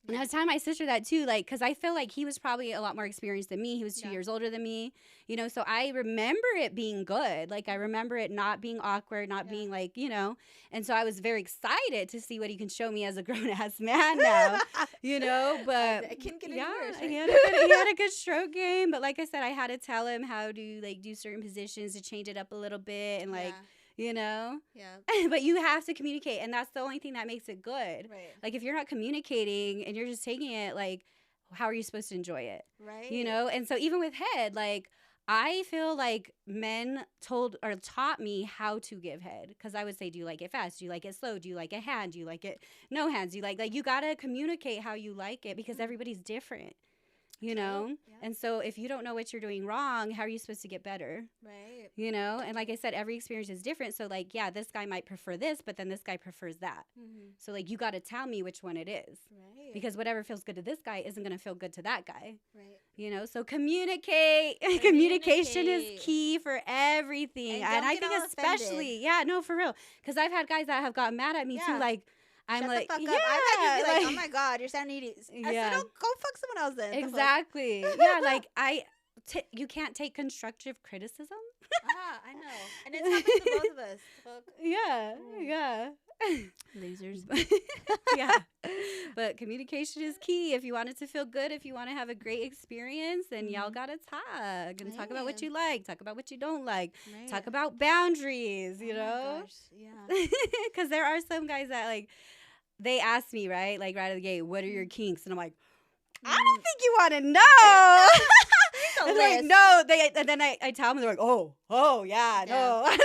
E: And I was telling my sister that too, like, because I feel like he was probably a lot more experienced than me. He was 2 years older than me, you know, so I remember it being good. Like, I remember it not being awkward, not being like, you know, and so I was very excited to see what he can show me as a grown-ass man now, you know, but
B: it can get worse, right?
E: he had a good stroke game, but like I said, I had to tell him how to, like, do certain positions to change it up a little bit and, like, you know? Yeah. But you have to communicate, and that's the only thing that makes it good. Right. Like, if you're not communicating and you're just taking it, like, how are you supposed to enjoy it? Right. You know? And so even with head, like, I feel like men taught me how to give head. Because I would say, do you like it fast? Do you like it slow? Do you like a hand? Do you like it no hands? Do you like you got to communicate how you like it because everybody's different. You know? Yeah. And so if you don't know what you're doing wrong, how are you supposed to get better? Right. You know? And like I said, every experience is different. So like, yeah, this guy might prefer this, but then this guy prefers that. Mm-hmm. So like, you got to tell me which one it is. Right. Because whatever feels good to this guy isn't going to feel good to that guy. Right. You know? So communicate. Communication is key for everything. And I think especially, for real. Because I've had guys that have gotten mad at me too, like, I'm
B: Shut
E: like,
B: the fuck up. I've had you be like, oh my God, you're sounding needy. I said, go fuck someone else then.
E: Exactly. Yeah, like you can't take constructive criticism.
B: I know. And it's happened to both of us. Fuck.
E: Yeah.
B: Losers.
E: Yeah. But communication is key. If you want it to feel good, if you want to have a great experience, then y'all gotta talk and talk about what you like, talk about what you don't like, talk about boundaries, you know? Gosh. Yeah. Because there are some guys that like, they ask me, right? Like right out of the gate, what are your kinks? And I'm like, I don't think you want to know. And they're like, no. And then I tell them, they're like, oh, yeah, no. And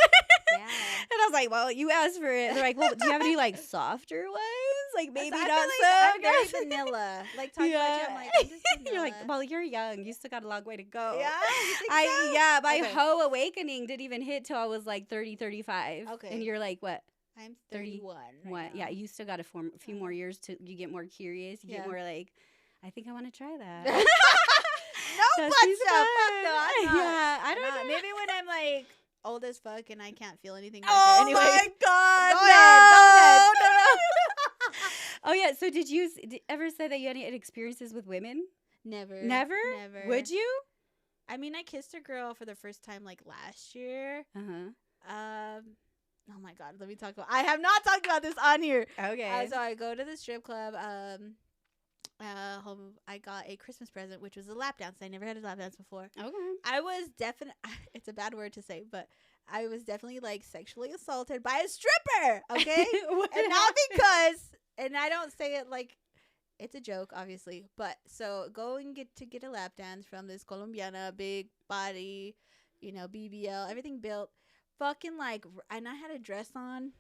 E: I was like, well, you asked for it. And they're like, well, do you have any like softer ones? like maybe
B: I
E: not
B: feel like
E: so.
B: I'm very vanilla. Like talking about you, I'm like, I'm just vanilla.
E: You're like, well, you're young. You still got a long way to go.
B: Yeah, you think so?
E: Yeah, my
B: Okay.
E: hoe awakening didn't even hit till I was like 30, 35.
B: Okay.
E: And you're like, what?
B: I'm
E: 30,
B: 31
E: What?
B: right now.
E: Yeah, you still got a few more years to you get more curious. You get more like, I think I want to try that.
B: No,
E: That
B: but
E: seems
B: fuck
E: fun.
B: no, I'm not.
E: Yeah, I don't know.
B: Maybe when I'm like old as fuck and I can't feel anything.
E: Oh
B: anyway.
E: my god!
B: Go ahead.
E: No. Oh yeah. So did you ever say that you had any experiences with women?
B: Never.
E: Never. Would you?
B: I mean, I kissed a girl for the first time like last year. Oh my god, let me talk about. I have not talked about this on here.
E: Okay.
B: So I go to the strip club. Home. I got a Christmas present, which was a lap dance. I never had a lap dance before.
E: Okay.
B: I was definitely. It's a bad word to say, but I was definitely like sexually assaulted by a stripper. Okay, and not because. And I don't say it like it's a joke, obviously. But so going to get a lap dance from this Colombiana, big body, BBL, everything built. Fucking like, and I had a dress on,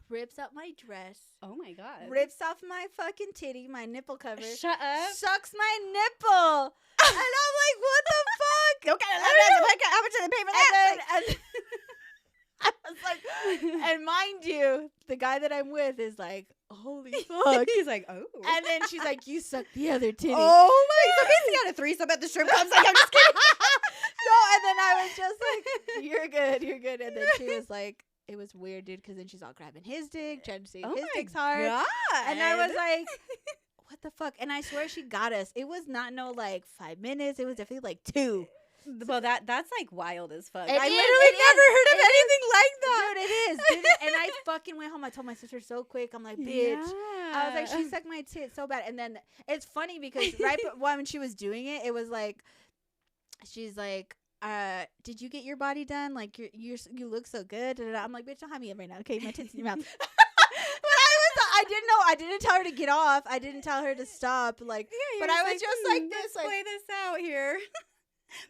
B: rips up my dress.
E: Oh my god.
B: Rips off my fucking titty, my nipple cover.
E: Shut up.
B: Sucks my nipple. And I'm like, what the fuck?
E: Okay, how much did they pay for that?
B: And I was like, and mind you, the guy that I'm with is like, holy fuck.
E: He's like, oh.
B: And then she's like, you suck the other titty.
E: Oh my god. So basically had a threesome at the strip club. Like, I'm just kidding.
B: No, and then I was just like, you're good. And then she was like, it was weird, dude, because then she's all grabbing his dick, trying to see if his dick's hard.
E: God.
B: And I was like, what the fuck? And I swear she got us. It was not like 5 minutes. It was definitely like 2.
E: Well, that's like wild as fuck.
B: It
E: I
B: is,
E: literally
B: it
E: never
B: is,
E: heard of
B: it
E: anything like that.
B: Dude, it is. Dude, and I fucking went home. I told my sister so quick. I'm like, bitch.
E: Yeah.
B: I was like, she sucked my tit so bad. And then it's funny because when she was doing it, it was like, she's like, did you get your body done? Like, you look so good. I'm like, bitch, don't have me up right now. Okay, my tits in your mouth. I didn't know. I didn't tell her to get off. I didn't tell her to stop. Like,
E: Yeah,
B: but I was just like this.
E: Let's
B: Like,
E: play this out here.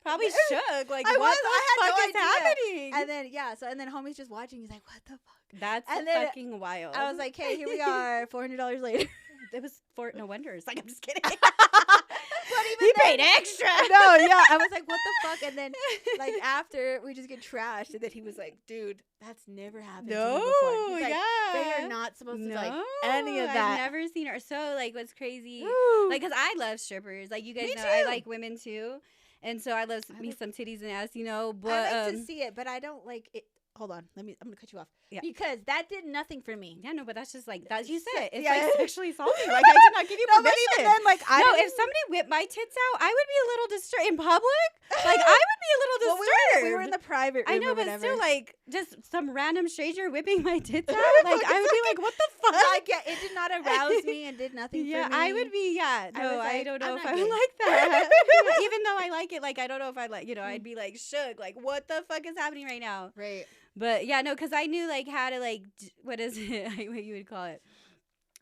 E: Probably shook. Like,
B: I
E: what
B: had
E: the fuck
B: no
E: is
B: idea.
E: happening?
B: And then, and then homie's just watching. He's like, what the fuck?
E: That's
B: and then
E: fucking wild.
B: I was like, hey, here we are, $400 later.
E: it was for no wonder. It's like, I'm just kidding.
B: But even
E: He
B: then,
E: paid extra.
B: No, yeah. I was like, what the fuck? And then, like, after, we just get trashed. And then he was like, dude, that's never happened to me before. He's like, they are not supposed to like any of that.
E: I've never seen her. So, like, what's crazy, like, because I love strippers. Like, you guys
B: Me
E: know,
B: too.
E: I like women, too. And so I love me some titties and ass, but
B: I like to see it, but I don't like it. Hold on. I'm going to cut you off.
E: Yeah.
B: Because that did nothing for me.
E: Yeah, no, but that's just like, that you said. It's
B: Yeah.
E: like sexually assaulting. Like, I did not give you
B: No, but
E: permission.
B: even then, like, I
E: No,
B: didn't-
E: if somebody whipped my tits out, I would be a little disturbed. In public? Like, I would be a little
B: Well,
E: disturbed.
B: we were in the private room
E: I know,
B: or
E: but
B: whatever.
E: still, like, just some random stranger whipping my tits out. Like, I would be like, what the fuck?
B: Like, yeah, it did not arouse me and did nothing
E: Yeah,
B: for me.
E: I would be, yeah. No,
B: was
E: I
B: like,
E: don't know
B: I'm
E: if
B: not
E: I would
B: gay.
E: like that. Even though I like it, like, I don't know if I'd like, I'd be like shook. Like, what the fuck is happening right now?
B: Right.
E: But yeah, no, because I knew like how to like, what is it? What you would call it?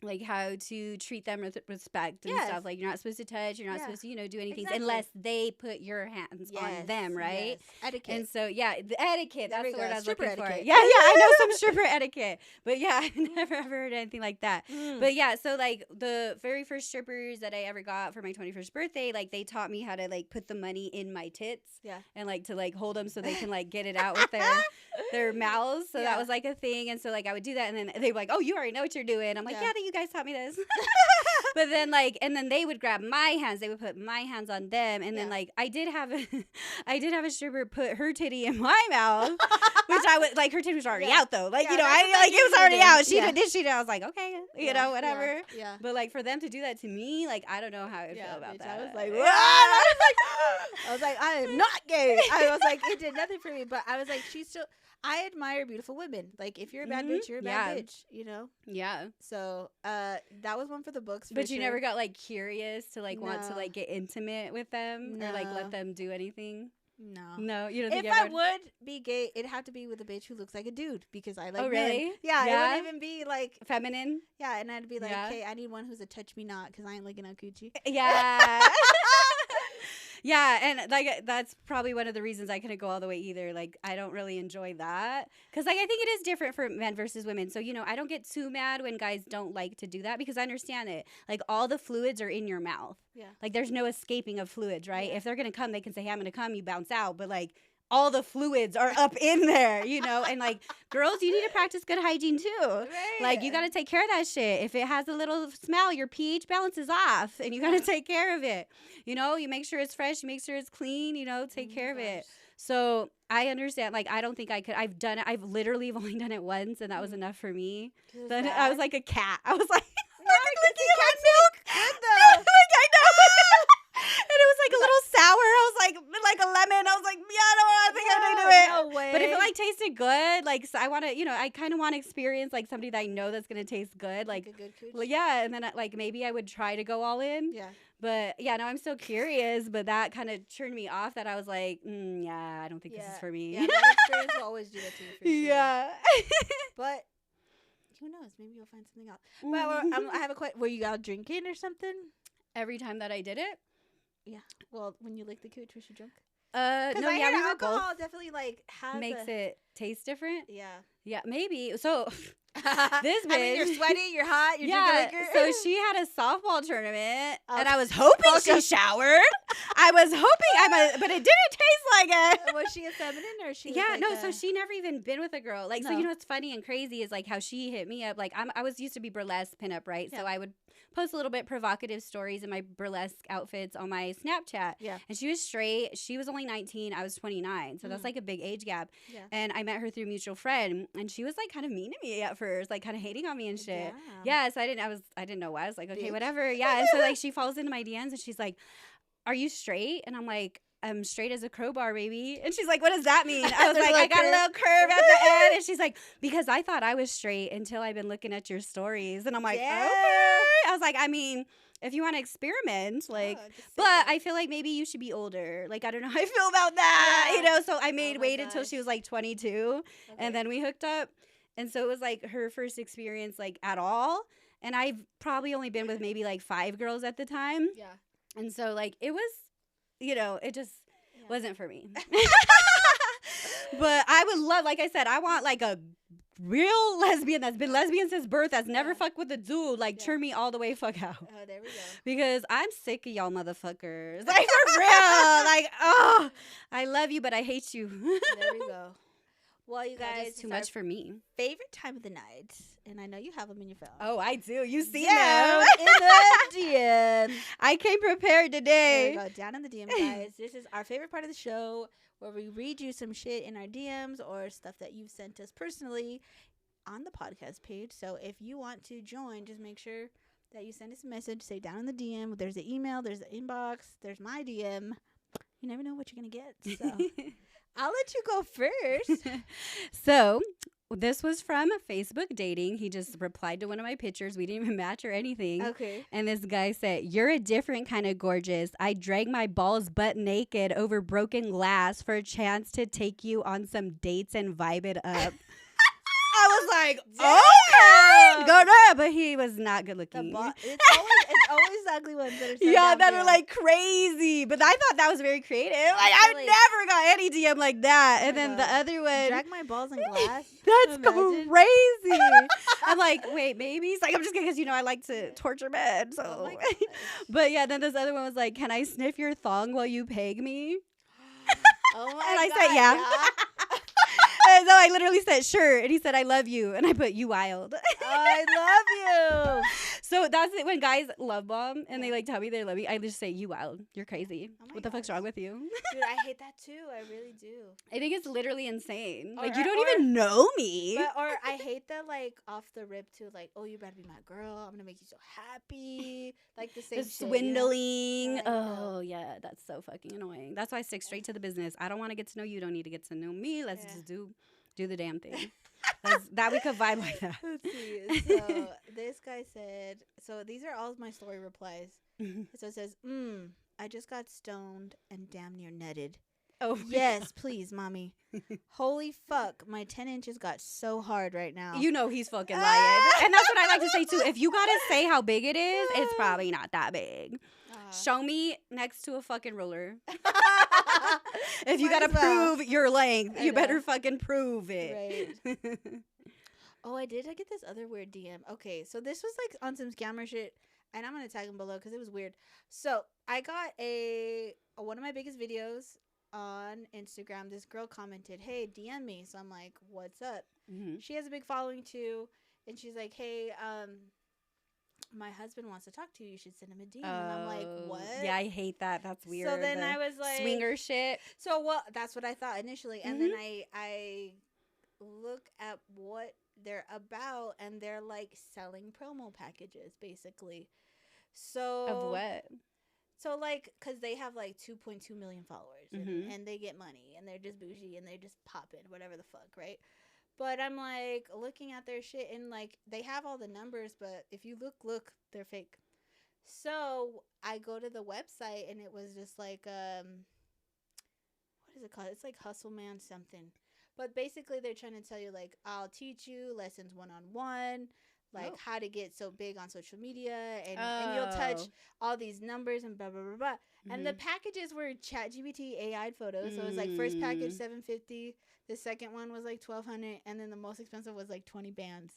E: Like how to treat them with respect and stuff. Like you're not supposed to touch. You're not supposed to, do anything unless they put your hands on them, right?
B: Yes. Etiquette.
E: And so the etiquette. That's the word I was
B: Stripper
E: looking for.
B: etiquette.
E: Yeah, I know some stripper etiquette. But yeah, I never ever heard anything like that. But yeah, so like the very first strippers that I ever got for my 21st birthday, like they taught me how to like put the money in my tits.
B: Yeah.
E: And like to like hold them so they can like get it out with their mouths. So that was like a thing. And so like I would do that, and then they were like, "Oh, you already know what you're doing." I'm like, "Yeah, you guys taught me this." But then like, and then they would grab my hands. They would put my hands on them, and then like I did have a stripper put her titty in my mouth, which I would like. Her titty was already out though. Like I like it was already out. She did shit. I was like, okay, whatever.
B: Yeah.
E: But like for them to do that to me, like I don't know how I would feel about that.
B: I was like, what? I was like, I am not gay. I was like, it did nothing for me. But I was like, I admire beautiful women. Like, if you're a bad bitch, you're a bad bitch,
E: Yeah.
B: So, that was one for the books.
E: But you never got like curious to like want to like get intimate with them or like let them do anything? No, you don't think
B: if I would be gay, it'd have to be with a bitch who looks like a dude because I like
E: really?
B: men. Yeah, it wouldn't even be like
E: feminine.
B: Yeah, and I'd be like, okay, I need one who's a touch me not because I ain't looking at coochie.
E: Yeah. Yeah, and like that's probably one of the reasons I couldn't go all the way either. Like I don't really enjoy that because like I think it is different for men versus women. So I don't get too mad when guys don't like to do that because I understand it. Like all the fluids are in your mouth.
B: Yeah.
E: Like there's no escaping of fluids, right?
B: Yeah.
E: If they're gonna come, they can say, "Hey, I'm gonna come." You bounce out, but like all the fluids are up in there, and like girls, you need to practice good hygiene too.
B: Right.
E: Like you got to take care of that shit. If it has a little smell, your pH balance is off and you got to take care of it. You make sure it's fresh, you make sure it's clean, take care of it. So I understand. Like, I don't think I could. I've done it. I've literally only done it once and that was enough for me. Then I was like a cat. I was like, licking cat milk.
B: Good though.
E: Like, I know. And it was like a little sour. I was like a lemon. I was like, yeah, I think I can do it.
B: No way.
E: But if it like tasted good, like so I want to, I kind of want to experience like somebody that I know that's gonna taste good, like
B: a good cooch.
E: well, yeah. And then like maybe I would try to go all in.
B: Yeah.
E: But yeah, no, I'm still curious. But that kind of turned me off. That I was like, yeah, I don't think this is for me.
B: Yeah, that experience will always do that to you for sure.
E: Yeah.
B: But who knows? Maybe you'll find something else. But I have a question. Were you out drinking or something?
E: Every time that I did it.
B: Yeah. Well, when you lick the cooch, was you drunk?
E: No,
B: I
E: yeah, we were
B: alcohol
E: both.
B: definitely like has
E: Makes it taste different.
B: Yeah.
E: Yeah, maybe. So this bitch.
B: I mean, you're sweaty, you're hot, you're drinking liquor.
E: So she had a softball tournament, and I was hoping she showered. I was hoping but it didn't taste like it.
B: Was she a feminine or she?
E: Yeah,
B: was like
E: so she never even been with a girl. Like,
B: No.
E: so what's funny and crazy is like how she hit me up. Like, I was used to be burlesque pinup, right?
B: Yeah.
E: So I would post a little bit provocative stories in my burlesque outfits on my Snapchat.
B: Yeah.
E: And she was straight. She was only 19. I was 29. So that's like a big age gap.
B: Yeah.
E: And I met her through a mutual friend, and she was like kind of mean to me at first, like kind of hating on me and shit.
B: Damn.
E: Yeah. So I didn't know why. I was like, okay,
B: Bitch.
E: whatever. Yeah. And so like she falls into my DMs and she's like, "Are you straight?" And I'm like, "I'm straight as a crowbar, baby." And she's like, "What does that mean?" I was like, "I got a little curve at the end." And she's like, "Because I thought I was straight until I've been looking at your stories." And I'm like,
B: Yeah.
E: okay. I was like, I mean, if you want to experiment, like, but I feel like maybe you should be older. Like, I don't know how I feel about that,
B: Yeah.
E: So I waited until
B: gosh.
E: she was like 22 and then we hooked up. And so it was like her first experience like at all. And I've probably only been with maybe like 5 girls at the time.
B: Yeah.
E: And so like it was, it just wasn't for me. But I would love, like I said, I want like a real lesbian that's been lesbian since birth, that's never fucked with a dude, like turn me all the way fuck out.
B: Oh, there we go.
E: Because I'm sick of y'all motherfuckers. Like for real. Like, oh, I love you, but I hate you.
B: There we go. Well, you
E: That
B: guys,
E: is too much for me.
B: favorite time of the night, and I know you have them in your phone.
E: Oh, I do. You see
B: down
E: them.
B: in the DM.
E: I came prepared
B: There
E: today.
B: we go. Down in the DM, guys. This is our favorite part of the show where we read you some shit in our DMs or stuff that you've sent us personally on the podcast page. So if you want to join, just make sure that you send us a message. Say down in the DM. There's an email. There's an inbox. There's my DM. You never know what you're going to get. So I'll let you go first.
E: So this was from Facebook dating. He just replied to one of my pictures. We didn't even match or anything.
B: Okay.
E: And this guy said, "You're a different kind of gorgeous. I drag my balls butt naked over broken glass for a chance to take you on some dates and vibe it up." I was like, okay, go there. But he was not good looking.
B: It's always the ugly ones that are so
E: Yeah,
B: down
E: that
B: there.
E: are like crazy. But I thought that was very creative. Like, I've
B: Really?
E: never got any DM like that. And
B: my
E: then
B: God.
E: the other one,
B: Drag my balls in glass.
E: that's
B: Imagine.
E: crazy. I'm like, wait, maybe? He's like, I'm just kidding because, I like to torture men. So,
B: Oh my gosh.
E: but yeah, then this other one was like, "Can I sniff your thong while you peg me?"
B: Oh my
E: And I
B: God,
E: said, yeah. And so I literally said, "Sure." And he said, "I love you." And I put, "You wild."
B: I love you.
E: So that's it. When guys love bomb and they like tell me they love me, I just say, "You wild. You're crazy.
B: Oh my
E: What the fuck's
B: gosh.
E: wrong with you?"
B: Dude, I hate that too. I really do.
E: I think it's literally insane. Like,
B: Or-
E: you don't
B: or-
E: even know me.
B: Or I hate that like off the rip too, like, "Oh, you better be my girl. I'm gonna make you so happy." Like the same
E: The
B: shit,
E: swindling.
B: Yeah, I know.
E: Oh, yeah. That's so fucking annoying. That's why I stick straight to the business. I don't want to get to know you. You don't need to get to know me. Let's
B: Yeah.
E: just do the damn thing. That we could vibe like that.
B: Let's see. So this guy said, so these are all my story replies. So it says, I just got stoned and damn near nutted.
E: Oh,
B: Yes, please, mommy. Holy fuck, my 10 inches got so hard right now.
E: You know he's fucking lying. And that's what I like to say, too. If you got to say how big it is, it's probably not that big. Show me next to a fucking ruler. If you gotta prove your length, you better fucking prove it.
B: Right. Oh, I get this other weird DM. Okay, so this was like on some scammer shit, and I'm gonna tag him below because it was weird. So I got one of my biggest videos on Instagram. This girl commented, "Hey, DM me." So I'm like, "What's up?" Mm-hmm. She has a big following too, and she's like, "Hey, my husband wants to talk to you. You should send him a DM." And I'm like, "What?"
E: Yeah, I hate that. That's weird.
B: So then I was like,
E: swinger shit.
B: So that's what I thought initially, and then I look at what they're about, and they're like selling promo packages, basically. So
E: of what?
B: So like, cause they have like 2.2 million followers, and they get money, and they're just bougie, and they're just popping, whatever the fuck, right? But I'm like looking at their shit, and like they have all the numbers, but if you look, they're fake. So I go to the website, and it was just like what is it called? It's like Hustle Man something. But basically, they're trying to tell you like, I'll teach you lessons 1-on-1, like how to get so big on social media, and you'll touch all these numbers and blah blah blah blah. And the packages were ChatGPT AI photos. So it was like first package $750. The second one was like $1,200, and then the most expensive was like 20 bands.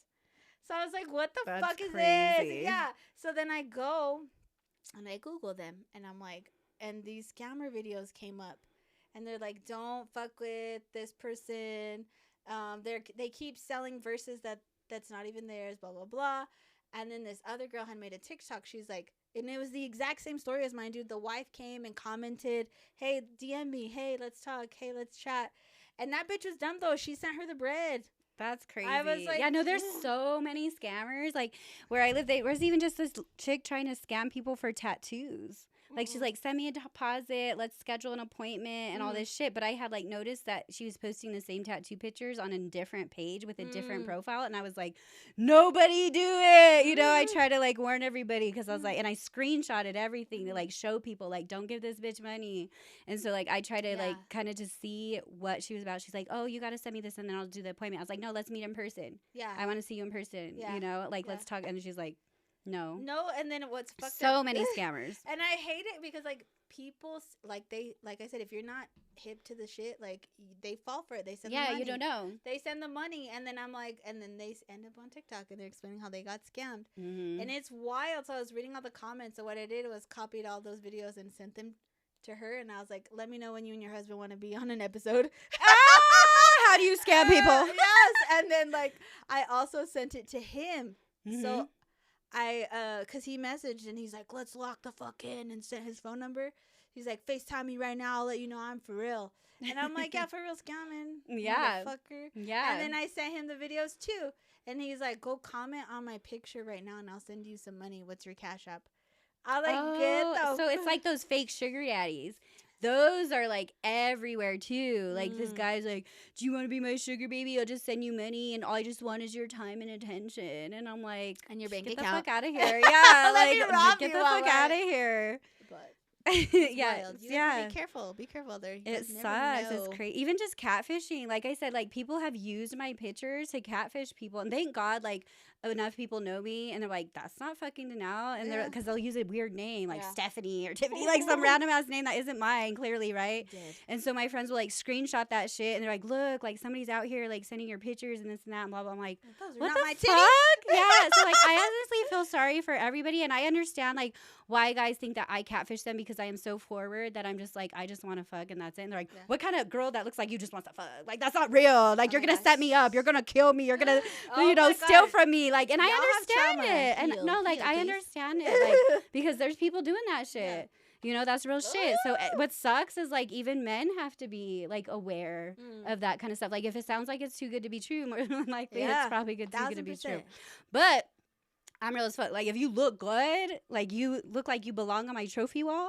B: So I was like, "What the fuck is this?" Yeah. So then I go and I Google them, and I'm like, and these scammer videos came up, and they're like, "Don't fuck with this person. They keep selling verses that's not even theirs. Blah blah blah." And then this other girl had made a TikTok. She's like, and it was the exact same story as mine, dude. The wife came and commented, "Hey, DM me. Hey, let's talk. Hey, let's chat." And that bitch was dumb, though. She sent her the bread.
E: That's crazy.
B: I was like,
E: yeah, no, there's so many scammers. Like, where I live, there's even just this chick trying to scam people for tattoos. Like, she's like, send me a deposit, let's schedule an appointment, and all this shit. But I had, like, noticed that she was posting the same tattoo pictures on a different page with a different profile. And I was like, nobody do it. You know, I try to, like, warn everybody because I was like, and I screenshotted everything to, like, show people, like, don't give this bitch money. And so, like, I try to, like, kind of just see what she was about. She's like, oh, you got to send me this, and then I'll do the appointment. I was like, no, let's meet in person. Yeah. I want to see you in person. Yeah. You know, like, let's talk. And she's like, no, and then what's fucked up? So many scammers, and I hate it because like people like I said, if you're not hip to the shit, like they fall for it. They send the money. You don't know. They send the money, and then I'm like, and then they end up on TikTok and they're explaining how they got scammed, and it's wild. So I was reading all the comments. So what I did was copied all those videos and sent them to her, and I was like, let me know when you and your husband want to be on an episode. How do you scam people? Yes, and then like I also sent it to him. So cause he messaged and he's like, let's lock the fuck in, and sent his phone number. He's like, FaceTime me right now, I'll let you know I'm for real. And I'm like, yeah, for real scamming. Yeah. Motherfucker. Yeah. And then I sent him the videos too. And he's like, go comment on my picture right now and I'll send you some money. What's your Cash App? I like, get the so it's like those fake sugar daddies. Those are, like, everywhere, too. Like, this guy's like, do you want to be my sugar baby? I'll just send you money, and all I just want is your time and attention. And I'm like, and your bank account. Get the fuck out of here. Yeah, like, get the fuck out of here. But yeah, wild. You have to be careful. Be careful there. It sucks. It's crazy. Even just catfishing. Like I said, like, people have used my pictures to catfish people. And thank God, like, enough people know me, and they're like, that's not fucking Danelle. And they're, because they'll use a weird name, like Stephanie or Tiffany, like some random ass name that isn't mine, clearly, right? And so my friends will, like, screenshot that shit, and they're like, look, like, somebody's out here, like, sending your pictures and this and that and blah, blah. I'm like, what the fuck? Yeah. So, like, I honestly feel sorry for everybody, and I understand, like, why guys think that I catfish them, because I am so forward that I'm just like, I just want to fuck and that's it. And they're like, what kind of girl that looks like you just wants to fuck? Like, that's not real. Like, you're going to set me up. You're going to kill me. You're going to, you know, steal from me. Like, and I understand it. And no, like, I understand it. Like, because there's people doing that shit. Yeah. You know, that's real shit. So what sucks is, like, even men have to be, like, aware of that kind of stuff. Like, if it sounds like it's too good to be true, more than likely it's probably too good to be true. But I'm real as fuck. Like, if you look good, like, you look like you belong on my trophy wall,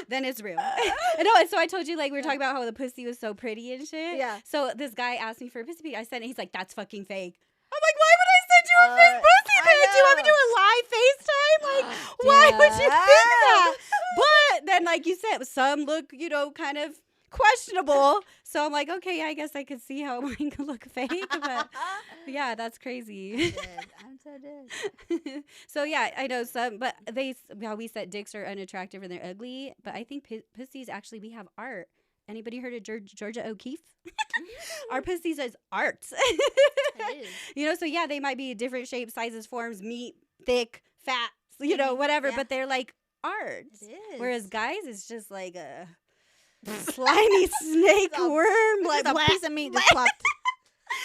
E: then it's real. No, and so I told you, like, we were talking about how the pussy was so pretty and shit. Yeah. So this guy asked me for a pussy pic. I sent it. He's like, that's fucking fake. I'm like, why would I send you a fake pussy pic? Do you want me to do a live FaceTime? Like, why would you think that? But then, like you said, some look, you know, kind of questionable. So I'm like, okay, I guess I could see how mine could look fake. But yeah, that's crazy.
B: I'm so dead.
E: So yeah, I know some, but how we said dicks are unattractive and they're ugly. But I think pussies actually, we have art. Anybody heard of Georgia O'Keeffe? Our pussies is art.
B: It is.
E: You know, so yeah, they might be different shapes, sizes, forms, meat, thick, fat, you know, whatever.
B: Yeah.
E: But they're like art.
B: It is.
E: Whereas guys, it's just like a slimy snake worm, like
B: a piece of meat just plopped.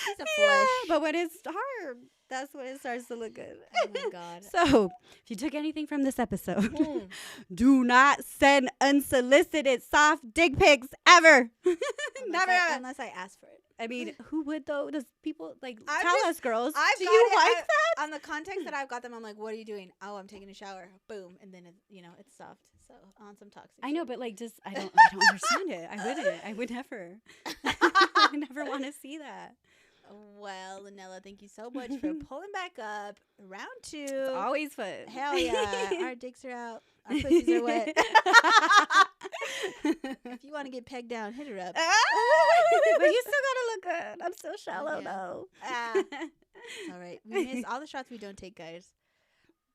B: Piece of flesh.
E: But when it's hard, that's when it starts to look good.
B: Oh my God.
E: So, if you took anything from this episode, do not send unsolicited soft dick pics ever. Never.
B: Unless I ask for it.
E: I mean, who would though? Does people like
B: I've
E: tell
B: just-
E: us, girls?
B: I've
E: Do
B: got
E: you
B: it.
E: like that?
B: On the context that I've got them, I'm like, what are you doing? Oh, I'm taking a shower. Boom. And then, it's soft. So, on some toxic
E: I know,
B: shit.
E: but like, just I don't understand it. I wouldn't. I would never. I never want to see that.
B: Well, Nella, thank you so much for pulling back up. Round 2.
E: It's always fun.
B: Hell yeah. Our dicks are out. Our pussies are wet. If you want to get pegged down, hit her up.
E: But you still gotta look good. I'm so shallow
B: Yeah.
E: though.
B: It's all right. We miss all the shots we don't take, guys.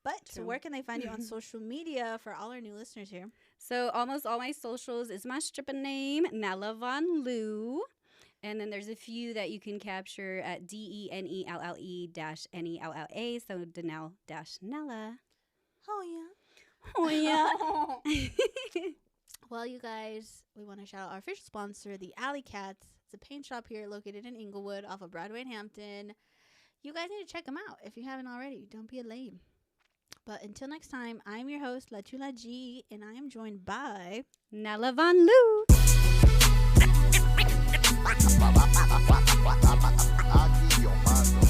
B: But so
E: True.
B: where can they find you on social media for all our new listeners here?
E: So almost all my socials is my stripper name, Nella Vonlu. And then there's a few that you can capture at DENELLE-NELLA. So Denell-Nella.
B: Oh, yeah.
E: Oh, yeah.
B: Well, you guys, we want to shout out our official sponsor, the Alley Cats. It's a paint shop here located in Inglewood off of Broadway in Hampton. You guys need to check them out if you haven't already. Don't be a lame. But until next time, I'm your host, La Chula G, and I am joined by
E: Nella Vonlu.
A: Aque Yo Mando.